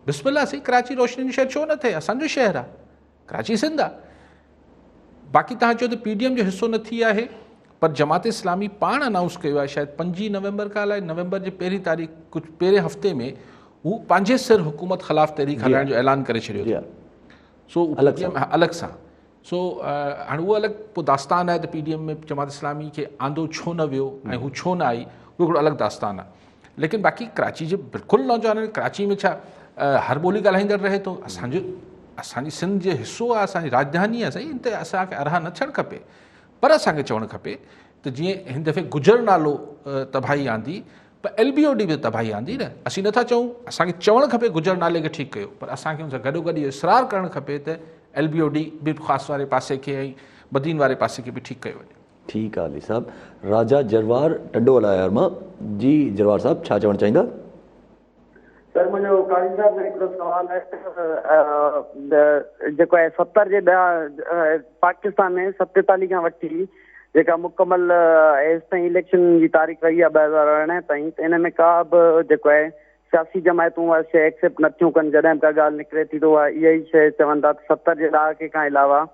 बिस्मिल्ला सी, कराची रोशनी जो शहर छो न थिए? असांजो शहर आहे, कराची सिंध आहे। बाक़ी तव्हां चओ त PDM जो हिसो न थी आहे, पर जमात इस्लामी पाण अनाउंस कयो आहे शायदि 5 नवंबर खां अलाए नवंबर जे पहिरीं तारीख़, कुझु पहिरें हफ़्ते में हू पंहिंजे सिर हुकूमत ख़िलाफ़ तहरीक हलाइण जो ऐलान करे छॾियो। सो अलॻि सां, सो हाणे उहो अलॻि पोइ दास्तान आहे त PDM में जमात इस्लामी खे आंदो छो न वियो ऐं हू छो न आई, उहो हिकिड़ो अलॻि दास्तान आहे। लेकिन बाक़ी कराची जे बिल्कुलु नौजवान, कराची में छा हर ॿोली ॻाल्हाईंदड़ रहे थो, असांजी सिंध जो हिसो आहे, असांजी राजधानी आहे साईं, त असांखे अरहा न थियणु खपे। पर असांखे चवणु खपे त जीअं हिन दफ़े गुजर नालो तबाही आंदी, पर LBOD बि तबाही आंदी न। असीं नथा चऊं, असांखे चवणु खपे गुजर नाले खे ठीकु कयो, पर असांखे हुन सां गॾोगॾु इहो इसरार करणु खपे त LBOD बि ख़ासि वारे पासे खे ऐं बदीन वारे पासे खे बि ठीकु कयो वञे। ठीकु आहे अली साहब। राजा जरवार टंडो अलायर मां। जी जरवार साहब, छा चवणु चाहींदा? सर, मुंहिंजो काज़ी साहब में हिकिड़ो सुवाल आहे, जेको आहे 70 जे पाकिस्तान में 47 खां वठी जेका मुकमल एज ताईं इलेक्शन जी तारीख़ रही आहे 2018 ताईं, त इन में का बि जेको आहे सियासी जमायतूं उहा शइ एक्सेप्ट नथियूं कनि। जॾहिं का ॻाल्हि निकिरे थी त उहा इहा ई शइ चवनि था त 70 जे ॾहाके खां अलावा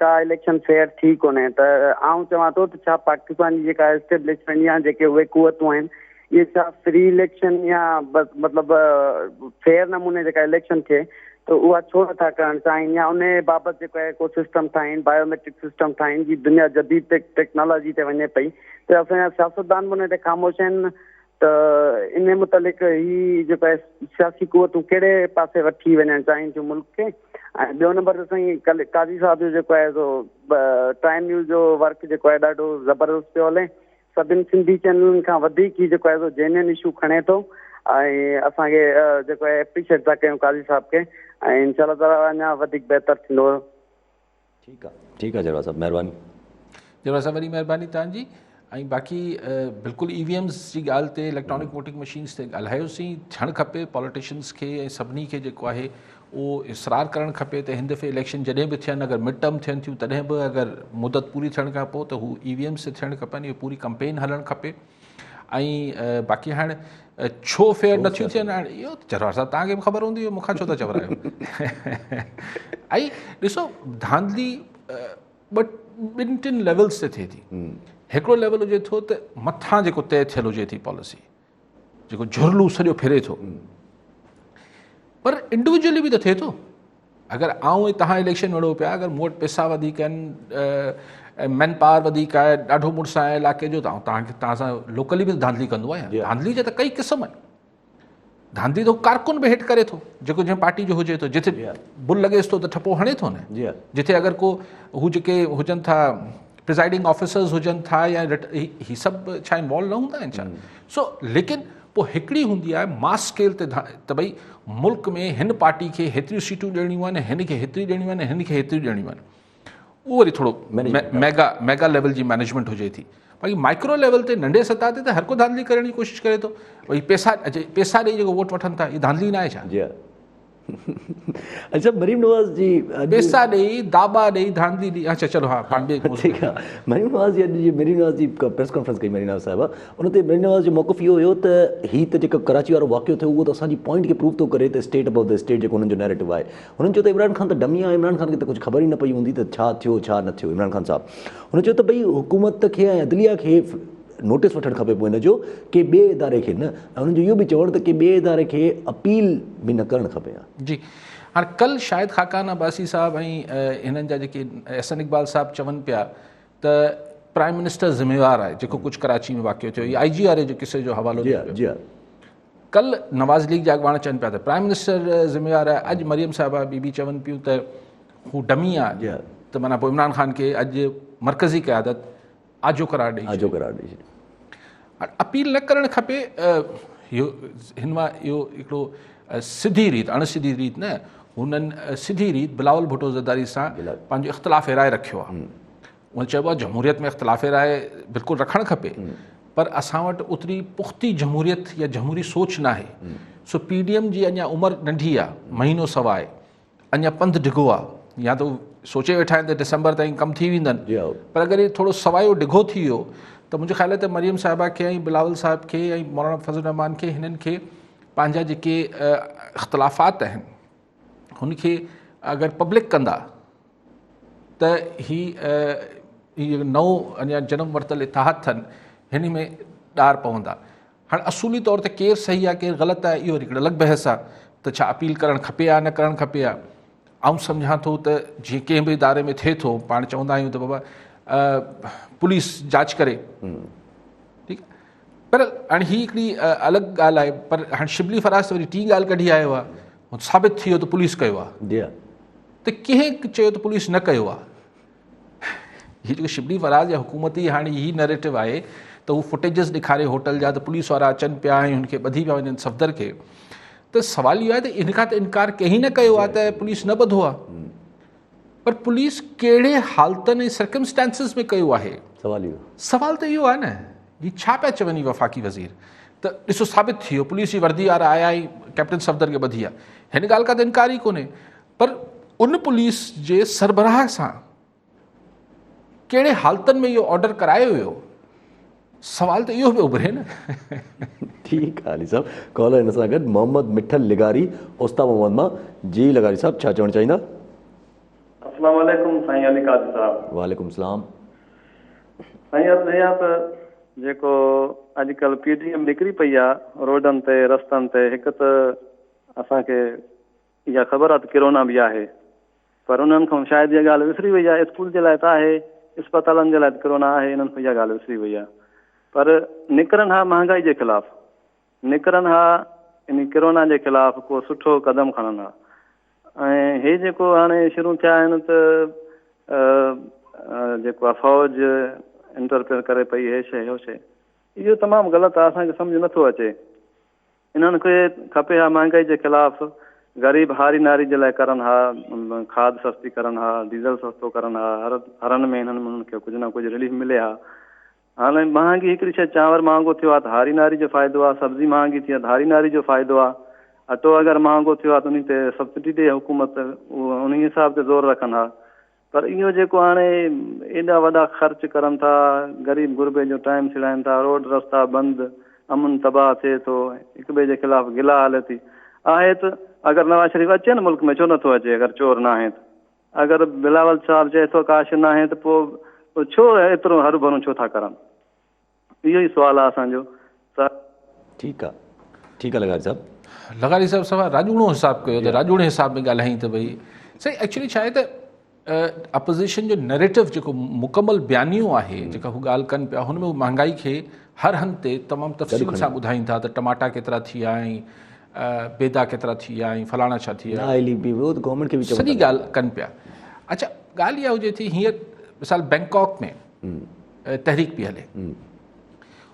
का इलेक्शन फेयर थी कोन्हे। त आउं चवां थो त छा पाकिस्तान जी जेका एस्टेब्लिशमेंट या जेके उहे कुवतूं आहिनि, इहे छा फ्री इलेक्शन या मतिलबु फेयर नमूने जेका इलेक्शन थिए त उहा छो नथा करणु चाहिनि, या उन बाबति जेको आहे को सिस्टम ठाहिनि, बायोमेट्रिक सिस्टम ठाहिनि, जी दुनिया जदीद टेक्नोलॉजी ते वञे पई, त असांजा सियासतदान बि उन ते ख़ामोश आहिनि। त इन मुतलिक़ ही जेको आहे सियासी कुवतूं कहिड़े पासे वठी वञणु चाहिनि थियूं मुल्क खे। ऐं ॿियो नंबर ते साईं काज़ी साहब जो जेको आहे सो टाइम न्यूज़ जो वर्क जेको आहे ॾाढो ज़बरदस्त पियो हले। सभिनी सिंधी चैनलनि खां वधीक ही जेको आहे सो जेन्युइन इशू खणे थो, ऐं असांखे जेको आहे एप्रिशिएट था कयूं काज़ी साहब खे, ऐं इंशाअल्लाह ताला अञा वधीक बहितर थींदो। ठीकु आहे जरवार साहब, महिरबानी। जरवार साहब, वॾी महिरबानी तव्हांजी। ऐं बाक़ी बिल्कुलु EVMs जी ॻाल्हि ते, इलेक्ट्रॉनिक वोटिंग मशीन्स ते ॻाल्हायोसीं। थियणु खपे पॉलिटिशियंस खे ऐं सभिनी खे जेको आहे उहो इसरार करणु खपे त हिन दफ़े इलेक्शन जॾहिं बि थियनि, अगरि मिड टर्म थियनि थियूं तॾहिं बि अगरि मुदत पूरी थियण खां पोइ त हू EVMs ते थियणु खपनि। इहो पूरी कंपेन हलणु खपे। ऐं बाक़ी हाणे छो फेयर नथियूं थियनि, हाणे इहो जवाहर साहिबु तव्हांखे बि ख़बर हूंदी, मूंखां छो था चवरायो। ऐं ॾिसो धांधली ॿिनि टिनि लेवल्स ते थिए थी। हिकिड़ो लेवल हुजे थो त मथां जेको तइ थियल हुजे थी पॉलिसी, जेको झुरलू सॼो फिरे थो, पर इंडिविजुअली बि त थिए थो। अगरि आऊं ऐं तव्हां इलेक्शन विढ़ो पिया, अगरि मूं वटि पैसा वधीक आहिनि, मैन पावर वधीक आहे, ॾाढो मुड़ुसु आहे इलाइक़े जो, तव्हां सां लोकली बि धांधली कंदो आहियां। धांधली जा त कई क़िस्म आहिनि। धांधली त कारकुन बि हेठि करे थो, जेको जंहिं पार्टी जो हुजे थो, जिथे बुल लॻेसि थो त ठपो हणे थो न। जिथे अगरि को हू जेके हुजनि था प्रिज़ाइडिंग ऑफिसर्स हुजनि था या ही सभु छा इन्वॉल्व न हूंदा आहिनि छा। सो लेकिन पोइ हिकिड़ी हूंदी आहे मास स्केल ते त भई मुल्क में हिन पार्टी खे हेतिरियूं सीटूं ॾियणियूं आहिनि, हिन खे हेतिरी ॾियणियूं आहिनि, हिन खे हेतिरी ॾियणियूं आहिनि। उहो वरी थोरो मेगा लेवल जी मैनेजमेंट हुजे थी। बाक़ी माइक्रो लेवल ते नंढे सतह ते त हर को धांधली करण जी कोशिशि करे थो। भई पैसा ॾेई जेको वोट वठनि था, इहा धांधली न आहे छा? अच्छा, मरीम नवाज़ जी पैसा ॾेई, दाबा ॾेई, धांधली ॾेई। अच्छा चलो, हा ठीकु आहे। मरीम नवाज़ जी अॼु जी मरीम नवाज़ जी प्रेस कॉन्फ्रेंस कई मरीम नवाज़ साहिबा, उन ते मरीम नवाज़ जो मौक़िफ़ इहो हुयो त हीअ त जेको कराची वारो वाक़ियो थियो उहो त असांजी पॉइंट खे प्रूव थो करे त स्टेट अबाउट द स्टेट जेको हुननि जो नैरेटिव आहे। हुननि चयो त इमरान ख़ान त डमी आहे, इमरान ख़ान खे त कुझु ख़बर ई न पई हूंदी त छा थियो छा न थियो। इमरान ख़ान साहिबु हुन चयो त भई हुकूमत खे ऐं अदलिया खे नोटिस वठणु खपे पोइ हिनजो के ॿिए इदारे खे न, ऐं हुननि जो इहो बि चवणु त के ॿिए इदारे खे अपील बि न करणु खपे। जी, हाणे कल्ह शायदि ख़ाकान अब्बासी साहिबु ऐं हिननि जा जेके एहसन इक़बाल साहिबु चवनि पिया त प्राइम मिनिस्टर ज़िम्मेवार आहे जेको कुझु कराची में वाक़ियो थियो। इहा IGRA जो किसे जो हवालो ॾियो। कल्ह नवाज़ लीग जा अॻवान चवनि पिया त प्राइम मिनिस्टर ज़िम्मेवार आहे। अॼु मरियम साहिबा ॿी चवनि पियूं त हू डमी आहे, त माना पोइ इमरान ख़ान खे अॼु मरकज़ी क़यादत आजो करार ॾेई। अपील न करणु खपे। हिन मां इहो हिकिड़ो सिधी रीत, अणसिधी रीत न, हुननि सिधी रीत बिलावल भुट्टो ज़रदारी सां पंहिंजो इख़्तिलाफ़ राय रखियो आहे। उन चइबो आहे जमहूरियत में इख़्तिलाफ़ राय बिल्कुलु रखणु खपे, पर असां वटि ओतिरी पुख़्ती जमहूरियत या जमहूरी सोच न आहे। सो PDM जी अञा उमिरि नंढी आहे, महीनो सवा आहे, अञा पंधु डिघो आहे। या त सोचे वेठा आहिनि त डिसंबर ताईं कमु थी वेंदनि, पर अगरि इहो थोरो सवायो डिघो थी वियो त मुंहिंजे ख़्याल त मरियम साहिबा खे ऐं बिलावल साहिब खे ऐं मौलाना फज़ल रहमान खे, हिननि खे पंहिंजा जेके इख़्तिलाफ़ात आहिनि हुनखे अगरि पब्लिक कंदा त हीअ नओं अञा जनम वरितल इतिहाद अथनि, हिन में ॾार पवंदा। हाणे असूली तौर ते केरु सही आहे केरु ग़लति आहे इहो हिकिड़ो अलॻि बहस आहे त छा अपील करणु खपे या न करणु खपे। आउं सम्झां थो त जीअं कंहिं बि इदारे में थिए थो, पाण चवंदा आहियूं त बाबा पुलिस जांच करे, ठीकु आहे, पर हाणे हीअ हिकिड़ी अलॻि ॻाल्हि आहे। पर हाणे शिबली फराज़ वरी टी ॻाल्हि कढी आयो आहे, साबित थी वियो त पुलिस कयो आहे, त कंहिं चयो त पुलिस न कयो आहे। हीअ जेको शिबली फराज़ या हुकूमती हाणे हीअ नैरेटिव आहे त हू फुटेजिस ॾेखारे होटल जा त पुलिस वारा अचनि पिया ऐं हुनखे ॿधी पिया वञनि सफ़दर खे, त सुवाल इहो आहे त इनखां त इनकार कंहिं न कयो आहे त पुलिस न ॿधो आहे, पर पुलिस कहिड़े हालतुनि ऐं सर्कमस्टांसिस में कयो आहे। सवाल त इहो आहे न, हीअ छा पिया चवनि वफ़ाक़ी वज़ीर त ॾिसो साबित थी वियो, पुलिस जी वर्दी वारा आया ऐं कैप्टन सफ़दर खे ॿधी आहे। हिन ॻाल्हि का त इनकार ई कोन्हे, पर उन पुलिस जे सरबराह सां कहिड़े हालतुनि में इहो ऑर्डर करायो वियो, सवाल त इहो बि उभरे न। ठीकु आहे अली साहब, कॉलर हिन सां गॾु मोहम्मद मिठल लिगारी ओस्ता मोहम्मद मां। जी लिगारी साहब, छा चवणु चाहींदा? अस्सलाम वालेकुम साईं अली काज़ी साहब। वालेकुम सलाम। साईं अर्ज़ु इहा त जेको अॼुकल्ह PDM निकिरी पई आहे रोडनि ते रस्तनि ते, हिकु त असांखे इहा ख़बर आहे त किरोना बि आहे, पर उन्हनि खां शायदि इहा ॻाल्हि विसरी वई आहे। स्कूल जे लाइ त आहे, अस्पतालनि जे लाइ त किरोना आहे, इन्हनि खां इहा ॻाल्हि विसरी वई आहे। पर निकिरनि हा महांगाई जे ख़िलाफ़ु, निकिरनि हा इन किरोना जे ख़िलाफ़ु को सुठो क़दम खणनि हा। ऐं हे जेको हाणे शुरू थिया आहिनि त जेको आहे फ़ौज इंटरफेयर करे पई, हे शइ हो शइ, इहो तमामु ग़लति आहे, असांखे सम्झ नथो अचे। इन्हनि खे खपे हा महांगाई जे ख़िलाफ़ु ग़रीब हारी नारी जे लाइ करनि हा, खाद सस्ती करनि हा, डीज़ल सस्तो करनि हा, हरनि में हिननि उन्हनि खे कुझु न कुझु रिलीफ मिले हा। हाणे महांगी हिकिड़ी शइ, चांवर महांगो थियो आहे त हारी नारी जो फ़ाइदो आहे, सब्ज़ी महांगी थी आहे त हारी नारी जो फ़ाइदो आहे, अटो अगरि महांगो थियो आहे त उन ते सब्सिडी ॾे हुकूमत, उहो उन हिसाब ते ज़ोर रखनि हा। पर इहो जेको हाणे एॾा वॾा ख़र्च करनि था, ग़रीब गुरबे जो टाइम छिड़ाइनि था, रोड रस्ता बंदि, अमन तबाह थिए थो, हिक ॿिए जे ख़िलाफ़ गिला हले थी। आहे त अगरि नवाज़ शरीफ़ अचे न मुल्क में, छो नथो अचे अगरि चोर न आहे त? अगरि बिलावल साहब चए थो काश न आहे त पोइ छो एतिरो हरू भरू छो था करनि? इहो ई सुवालु आहे असांजो। ठीकु आहे लगारी साहब। लगारी साहब सवा राजूणो हिसाब कयो त राजूणे हिसाब में ॻाल्हाई त भई सही एक्चुअली छा आहे त अपोज़िशन जो नैरेटिव जेको मुकमल बयानियो आहे जेका हू ॻाल्हि कनि पिया, हुन में हू महांगाई खे हर हंध ते तमामु तफ़सील सां ॿुधाइनि था त टमाटा केतिरा थी विया ऐं बेदा केतिरा थी विया ऐं फलाणा छा थी विया, सॼी ॻाल्हि कनि पिया। अच्छा, ॻाल्हि इहा हुजे थी हींअर मिसाल बैंकॉक में तहरीक पई हले,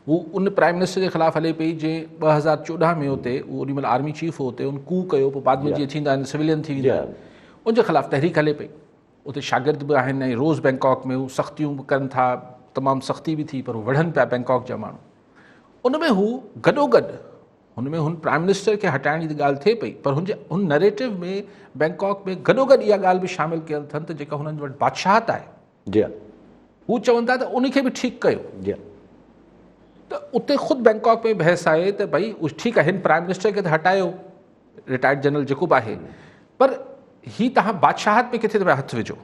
हू उन प्राइम मिनिस्टर जे ख़िलाफ़ु हले पई जंहिं 2014 में हुते उहो ओॾी महिल आर्मी चीफ हो हुते, उन कू कयो, पोइ बाद में जीअं थींदा आहिनि सिविलियन थी वेंदा आहिनि, उनजे ख़िलाफ़ु तहरीक हले पई। उते शागिर्द बि आहिनि ऐं रोज़ बैंकॉक में हू सख़्तियूं बि कनि था, तमामु सख़्ती बि थी, पर हू वढ़नि पिया बैंकॉक जा माण्हू। उन में हू गॾोगॾु हुन में हुन प्राइम मिनिस्टर खे हटाइण जी ॻाल्हि थिए पई, पर हुन नैरेटिव में बैंकॉक में गॾोगॾु इहा ॻाल्हि बि शामिलु कयल अथनि त जेका हुननि वटि बादशाहत आहे, हू चवनि था त उनखे बि ठीकु कयो। त उते ख़ुदि बैंकॉक में बहस आहे त भई ठीकु आहे, हिन प्राइम मिनिस्टर खे त हटायो, रिटायर्ड जनरल जेको बि आहे, पर ही तव्हां बादशाहत में किथे त हथु विझो।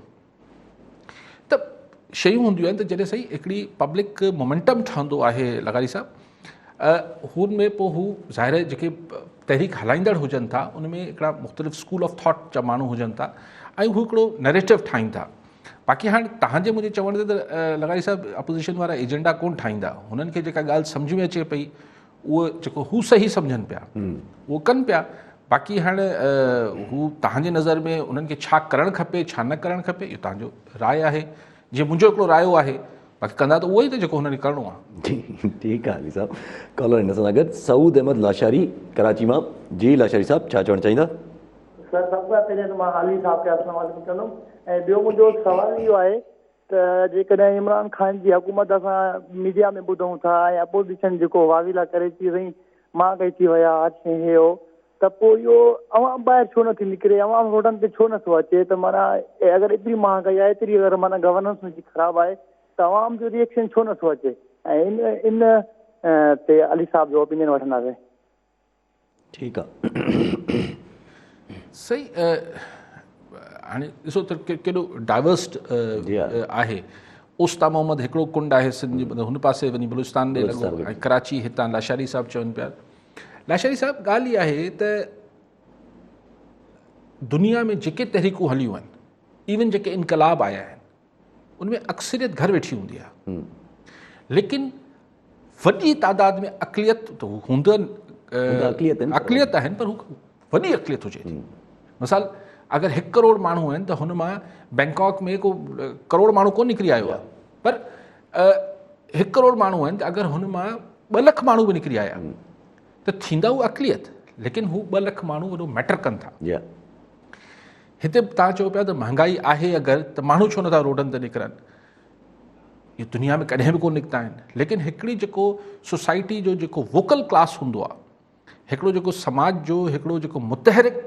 त शयूं हूंदियूं आहिनि त जॾहिं सही हिकिड़ी पब्लिक मोमेंटम ठहंदो आहे लगारी साहब, हुन में पोइ हू ज़ाहिर जेके तहरीक हलाईंदड़ हुजनि था उन में हिकिड़ा मुख़्तलिफ़ स्कूल ऑफ थॉट जा माण्हू हुजनि था ऐं हू हिकिड़ो नैरेटिव ठाहीनि था। बाक़ी हाणे तव्हांजे मुंहिंजे चवण ते त लगारी साहब अपोज़िशन वारा एजेंडा कोन ठाहींदा, हुननि खे जेका ॻाल्हि सम्झ में अचे पई उहो जेको हू सही सम्झनि पिया उहो कनि पिया। बाक़ी हाणे हू तव्हांजे नज़र में उन्हनि खे छा करणु खपे छा न करणु खपे इहो तव्हांजो राय आहे, जीअं मुंहिंजो हिकिड़ो रायो आहे, बाक़ी कंदा त उहो ई त जेको हुननि खे करिणो आहे। ठीकु आहे अली साहब। कॉलर हिन सां गॾु सऊद अहमद लाशारी कराची मां। जी लाशारी साहब, छा चवणु चाहींदा? सर, सभु खां पहिरियों त मां अली साहब खे अस्सलाम वालेकुम कंदुमि, ऐं ॿियो मुंहिंजो सुवालु इहो आहे त जेकॾहिं इमरान ख़ान जी हुकूमत असां मीडिया में ॿुधूं था ऐं अपोज़िशन जेको वाविला करे थी वई, मां कई थी विया हे हो, त पोइ इहो अवाम ॿाहिरि छो नथी निकिरे, अवाम रोडनि ते छो नथो अचे? त माना अगरि एतिरी महांगाई आहे, एतिरी अगरि माना गवर्नेंस मुंहिंजी ख़राबु आहे त अवाम जो रिएक्शन छो नथो अचे? ऐं इन ते अली साहब जो ओपिनियन वठंदासीं। ठीकु आहे, सही। हाणे ॾिसो त केॾो डाइवर्स्ड आहे। उस्ता मोहम्मद हिकिड़ो कुंड आहे सिंध जे, हुन पासे वञी बलूचिस्तान ॾे लॻो, ऐं कराची हितां लाशारी साहब चवनि पिया। लाशारी साहब, ॻाल्हि इहा आहे त दुनिया में जेके तहरीकूं हलियूं आहिनि, इवन जेके इनकलाब आया आहिनि, उनमें अक्सरियत घर वेठी हूंदी आहे, लेकिन वॾी तादाद में अक़लियत त हूंदनि, अक़लियत आहिनि, पर हू वॾी अक़लियत हुजे थी। मिसाल अगरि 1 करोड़ माण्हू आहिनि त हुन मां बैंकॉक में को करोड़ माण्हू कोन निकिरी आयो आहे, पर 1 करोड़ माण्हू आहिनि त अगरि हुन मां 2 लख माण्हू बि निकिरी आया त थींदा हू अक़लियत, लेकिन हू 2 लख माण्हू वॾो मैटर कनि था। हिते तव्हां चओ पिया त महांगाई आहे अगरि त माण्हू छो नथा रोडनि ते निकिरनि, इहे दुनिया में कॾहिं बि कोन निकिता आहिनि। लेकिन हिकिड़ी जेको सोसाइटी जो जेको वोकल क्लास हूंदो आहे, हिकिड़ो जेको समाज जो हिकिड़ो जेको मुतहरिक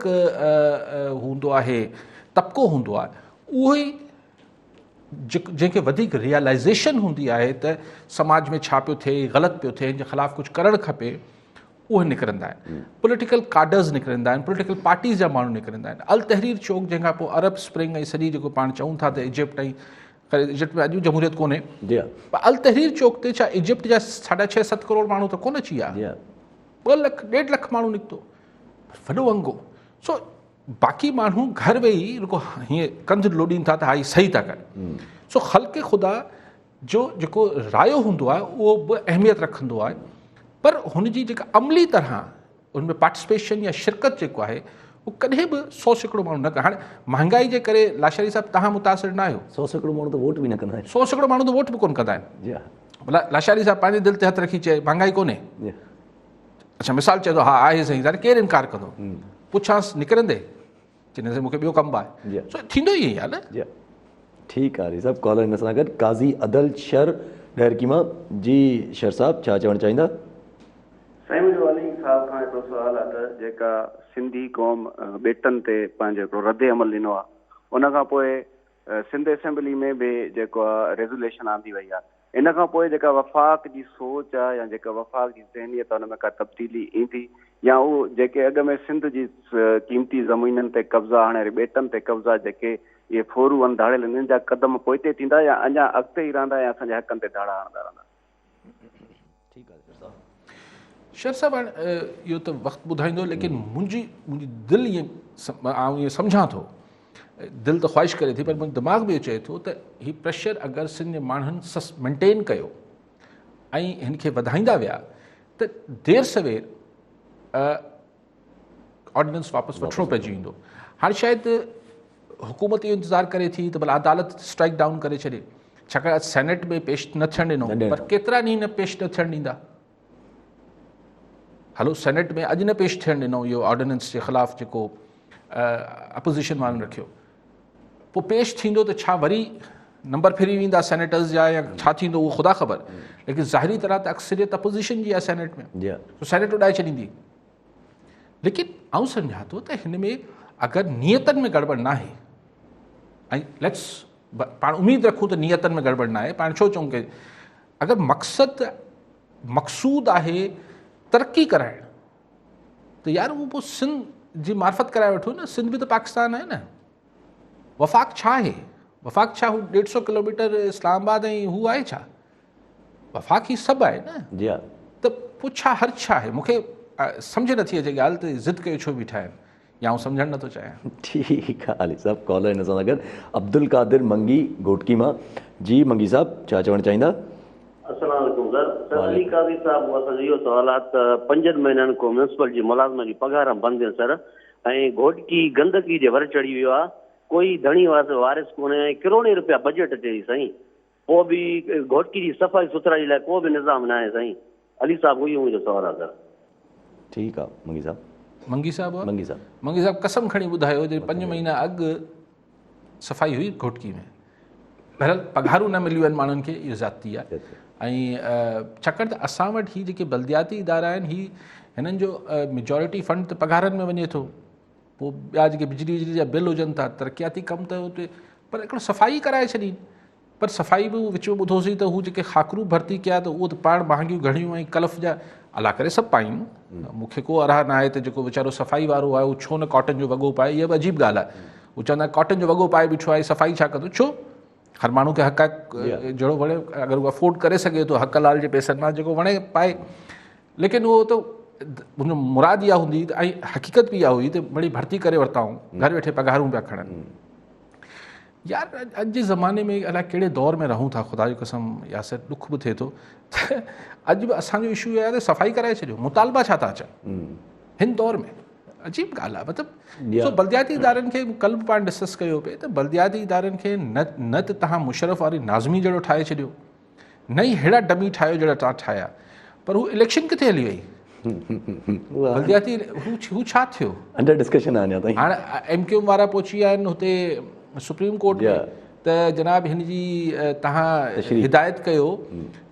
हूंदो आहे, तबिको हूंदो आहे, उहो ई जंहिंखे वधीक रियलाइज़ेशन हूंदी आहे त समाज में छा पियो थिए, ग़लति पियो थिए, हिन जे ख़िलाफ़ु कुझु करणु खपे, उहे निकिरंदा आहिनि। पॉलिटिकल कार्डर्स निकिरंदा आहिनि, पॉलिटिकल पार्टीज़ जा माण्हू निकिरंदा आहिनि। अल तहरीर चौक, जंहिंखां पोइ अरब स्प्रिंग ऐं सॼी जेको पाण चऊं था त इजिप्ट, ऐं इजिप्ट में अॼु जमहूरियत कोन्हे, पर अल तहरीर चौक ते छा इजिप्ट जा 6.5-7 करोड़ माण्हू त कोन अची विया, 2 लख 1.5 लख माण्हू निकितो, वॾो अंगो। सो बाक़ी माण्हू घर वेही रुको हीअं कंध लोॾीनि था त हा सही था कनि। सो ख़ल्क़ ख़ुदा जो जेको रायो हूंदो आहे उहो बि अहमियत रखंदो आहे, पर हुनजी जेका अमली तरह उनमें पार्टिसिपेशन या शिरकत जेको आहे उहो कॾहिं बि 100% माण्हू न करे। हाणे महांगाई जे करे लाशारी साहब तव्हां मुतासिर न आहियो, 100% माण्हू त वोट बि न कंदा आहिनि, 100% माण्हू त वोट बि कोन कंदा आहिनि। भला लाशारी साहब पंहिंजे दिलि ते हथु रखी चए महांगाई कोन्हे, अच्छा मिसाल चए थो हा आहे साईं, हाणे केरु इनकार कंदो? पुछांसि निकिरंदे, चवंदे साईं मूंखे ॿियो कमु आहे, सो थींदो ई आहे न। ठीकु आहे साहब। कॉलर हिन सां गॾु काज़ी अदल शर ॾहरकी मां। जी शर साहब, छा चवणु चाहींदा? साईं, मुंहिंजो अली साहब खां हिकिड़ो सुवालु आहे त जेका सिंधी क़ौम ॿेटनि ते पंहिंजो हिकिड़ो रद्द अमल ॾिनो आहे, उन खां पोइ सिंध असेंबली में बि जेको आहे रेज़ोल्यूशन आंदी वई आहे इन खां पोइ जेका वफ़ाक़ जी सोच आहे या जेका वफ़ाक़ जी ज़हनियत आहे हुन में का तब्दीली ईंदी या उहो जेके अॻ में सिंध जी क़ीमती ज़मीननि ते कब्ज़ा हाणे वरी ॿेटनि ते कब्ज़ा जेके इहे फोरू अंधाड़ियल इन्हनि जा क़दम पोइते थींदा या अञा अॻिते ई रहंदा या असांजे हक़नि ते धाड़ा हणंदा रहंदा? ठीकु आहे शर साहब, हाणे इहो त वक़्तु ॿुधाईंदो, लेकिन मुंहिंजी दिलि ईअं सम्झां थो, दिलि त ख़्वाहिश करे थी, पर मुंहिंजो दिमाग़ बि चए थो त हीउ प्रेशर अगरि सिंध जे माण्हुनि मेंटेन कयो ऐं हिन खे वधाईंदा विया त देर सवेर ऑर्डिनेंस वापसि वठिणो पइजी वेंदो। हाणे शायदि हुकूमत इहो इंतज़ारु करे थी त भला अदालत स्ट्राइक डाउन करे छॾे, छाकाणि सेनेट में पेश न थियणु ॾिनो, पर केतिरा ॾींहं न पेश न थियणु ॾींदा? हलो, सेनेट में अॼु न पेश थियणु ॾिनो इहो ऑर्डिनेंस जे ख़िलाफ़ु जेको अपोज़िशन वारनि रखियो, पोइ पेश थींदो त छा वरी नंबर फिरी वेंदा सेनेटर्स जा या छा थींदो उहो ख़ुदा ख़बर, लेकिन ज़ाहिरी तरह त अक्सरियत अपोज़िशन जी आहे सेनेट में, तो सेनेट उॾाए छॾींदी। लेकिन आउं सम्झां थो त हिन में अगरि नियतनि में गड़बड़ न आहे, ऐं लेट्स पाण उमेद रखूं त नियतनि में गड़बड़ न आहे, पाण छो चऊं की अगरि मक़सूद आहे तरक़ी कराइण त यार उहो पोइ सिंध जी मार्फत कराए वठो न। सिंध बि त पाकिस्तान आहे न। वफ़ाक़ छा आहे? वफ़ाक़ छा हू 150 किलोमीटर इस्लामाबाद ऐं हू आहे छा? वफ़ाक़ ही सभु आहे न। त पोइ छा हर छा आहे? मूंखे सम्झ नथी अचे ॻाल्हि त ज़िद कयो छो बीठा आहिनि, या आउं सम्झणु नथो चाहियां। ठीकु आहे अली साहब, कॉलर हिन सां गॾु अब्दुल कादिर मंगी घोटकी मां। जी मंगी साहब, छा चवणु चाहींदा? अस्सलाम वालेकुम सर। अली काज़ी साहब, असांजो इहो सवाल आहे त 5 महीननि खां म्यूनिसिपल जी मुलाज़िम जी पघार बंदि आहिनि सर, ऐं घोटकी गंदगी जे वर चढ़ी वियो आहे, कोई धणी वारिस कोन्हे, ऐं करोड़े रुपया बजट अचे साईं, पोइ बि घोटकी जी सफ़ाई सुथराई लाइ को बि निज़ाम न आहे साईं। अली साहब, इहो मुंहिंजो सवाल आहे सर। ठीकु आहे मंगी साहब। मंगी साहब कसम खणी ॿुधायो जे 5 महीना अॻु सफ़ाई हुई घोटकी में। बहरहाल पघारूं न मिलियूं आहिनि माण्हुनि खे, इहो ज़ाती आहे। ऐं छाकाणि त असां वटि ही जेके बल्दियाती इदारा आहिनि, ही हिननि जो मेजॉरिटी फंड त पघारनि में वञे थो, पोइ ॿिया जेके बिजली जा बिल हुजनि था, तरक़ियाती कमु त उते, पर हिकिड़ो सफ़ाई कराए छॾी। पर सफ़ाई बि विच में ॿुधोसीं त हू जेके ख़ाकरू भर्ती कया त उहो त पाण महांगियूं घणियूं ऐं कलफ़ जा अला करे सभु पायूं। मूंखे को अराह न आहे त जेको वीचारो सफ़ाई वारो आहे उहो छो न कॉटन जो वॻो पाए, इहा बि अजीब ॻाल्हि आहे। उहो चवंदा कॉटन जो वॻो पाए बीठो आहे, सफ़ाई छा कंदो? छो? हर माण्हू खे हक़ आहे जहिड़ो वणे, अगरि उहो अफोर्ड करे सघे थो हक़ लाल जे पैसनि मां जेको वणे पाए। लेकिन उहो त मुंहिंजो मुराद इहा हूंदी ऐं हक़ीक़त बि इहा हुई त वरी भर्ती करे वरिताऊं, घर वेठे पघारूं पिया खणनि। यार अॼु जे ज़माने में अलाए कहिड़े दौर में रहूं था, ख़ुदा जो कसम यासिर ॾुख बि थिए थो त अॼु बि असांजो इशू इहो आहे त सफ़ाई कराए छॾियो, मुतालबा छा था अचनि हिन दौर में? अजीब ॻाल्हि आहे। मतिलबु सो बल्दियाती इदारनि खे कल्ह बि पाण डिस्कस कयो पिए त बल्दियाती इदारनि खे न त तव्हां मुशरफ वारी नाज़मी जहिड़ो ठाहे छॾियो, न ई अहिड़ा डमी ठाहियो जहिड़ा तव्हां ठाहिया, पर हू इलेक्शन किथे हली वई? बल्दियाती हू छा थियो? अंडर डिस्कशन आहे अञा ताईं। हाणे MQM वारा पहुची विया आहिनि हुते सुप्रीम कोर्ट में त जनाब हिन जी तव्हां हिदायत कयो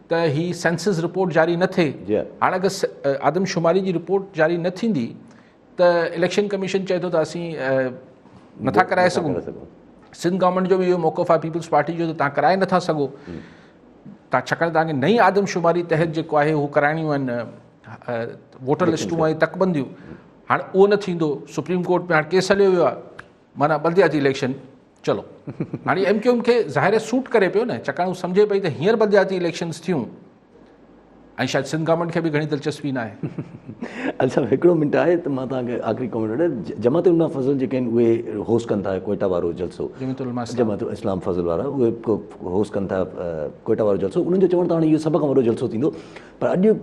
त ही सेंसस रिपोर्ट जारी न थिए। हाणे अगरि आदमशुमारी जी रिपोर्ट जारी न थींदी त इलेक्शन कमीशन चए थो त असीं नथा कराए सघूं। सिंध गवर्नमेंट जो बि इहो मौक़िफ़ आहे पीपल्स पार्टी जो त तव्हां कराए नथा सघो, तव्हां छाकाणि तव्हांखे नई आदमशुमारी तहत जेको आहे उहो कराइणियूं आहिनि वोटर लिस्टूं ऐं तकबंदियूं। हाणे उहो न थींदो, सुप्रीम कोर्ट में हाणे केस हलियो वियो आहे, माना बल्दियाती इलेक्शन चलो। हाणे MQM खे ज़ाहिर सूट करे पियो न, छाकाणि हू सम्झे पई त हींअर बल्दियाती इलेक्शन्स थियूं ऐं शायदि सिंध गवर्नमेंट खे बि घणी दिलचस्पी न आहे। अच्छा, हिकिड़ो मिंट आहे त मां तव्हांखे आख़िरी कमेंट ॾियां। जमात उलमा फज़ल जेके आहिनि उहे होस्ट कनि था कोयटा वारो जलसो, जमात इस्लाम फज़ल वारा उहे होस्ट कनि था कोयटा वारो जलसो। उन्हनि जो चवणु त हाणे इहो सभ खां वॾो जलसो थींदो, पर अॼु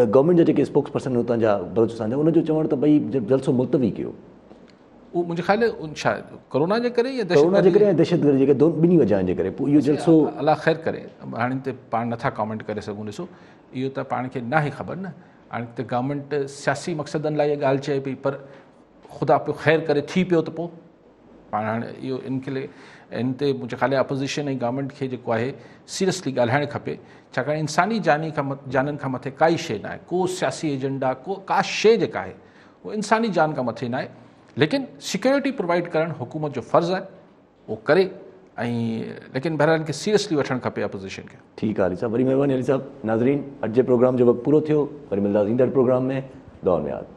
गवर्नमेंट जा जेके स्पोक्स पर्सन हुतां जा बलोचिस्तान जा, उनजो चवणु त भई जलसो मुल्तवी कयो। उहो मुंहिंजे ख़्याल छा कोरोना जे करे या कोरोना जे करे ऐं दहशतगर्दी जेके ॿिन्ही वजहनि जे करे पोइ इहो जलसो अलाह ख़ैर करे। हाणे त पाण नथा कॉमेंट करे सघूं। ॾिसो इहो त पाण खे न आहे ख़बर न, हाणे त गवर्नमेंट सियासी मक़सदनि लाइ इहा ॻाल्हि चए पई, पर ख़ुदा पियो ख़ैर करे थी पियो त पोइ पाण हाणे इहो इन ते मुंहिंजे ख़्याल अपोज़िशन ऐं गवर्नमेंट खे जेको आहे सीरियसली ॻाल्हाइणु खपे, छाकाणि इंसानी जाननि खां मथे काई शइ न आहे, को सियासी एजेंडा का शइ जेका आहे उहो इंसानी जान खां मथे न आहे। लेकिन सिक्योरिटी प्रोवाइड करणु हुकूमत जो फ़र्ज़ु आहे, उहो करे लेकिन बहरहाल खे सीरियसली वठणु खपे अपोज़िशन खे। ठीकु आहे अली साहब, वरी महिरबानी अली साहब। नाज़रीन, अॼु जे प्रोग्राम जो वक़्तु पूरो थियो, वरी मिलंदासीं ईंदड़ प्रोग्राम में। दुआ में यादि।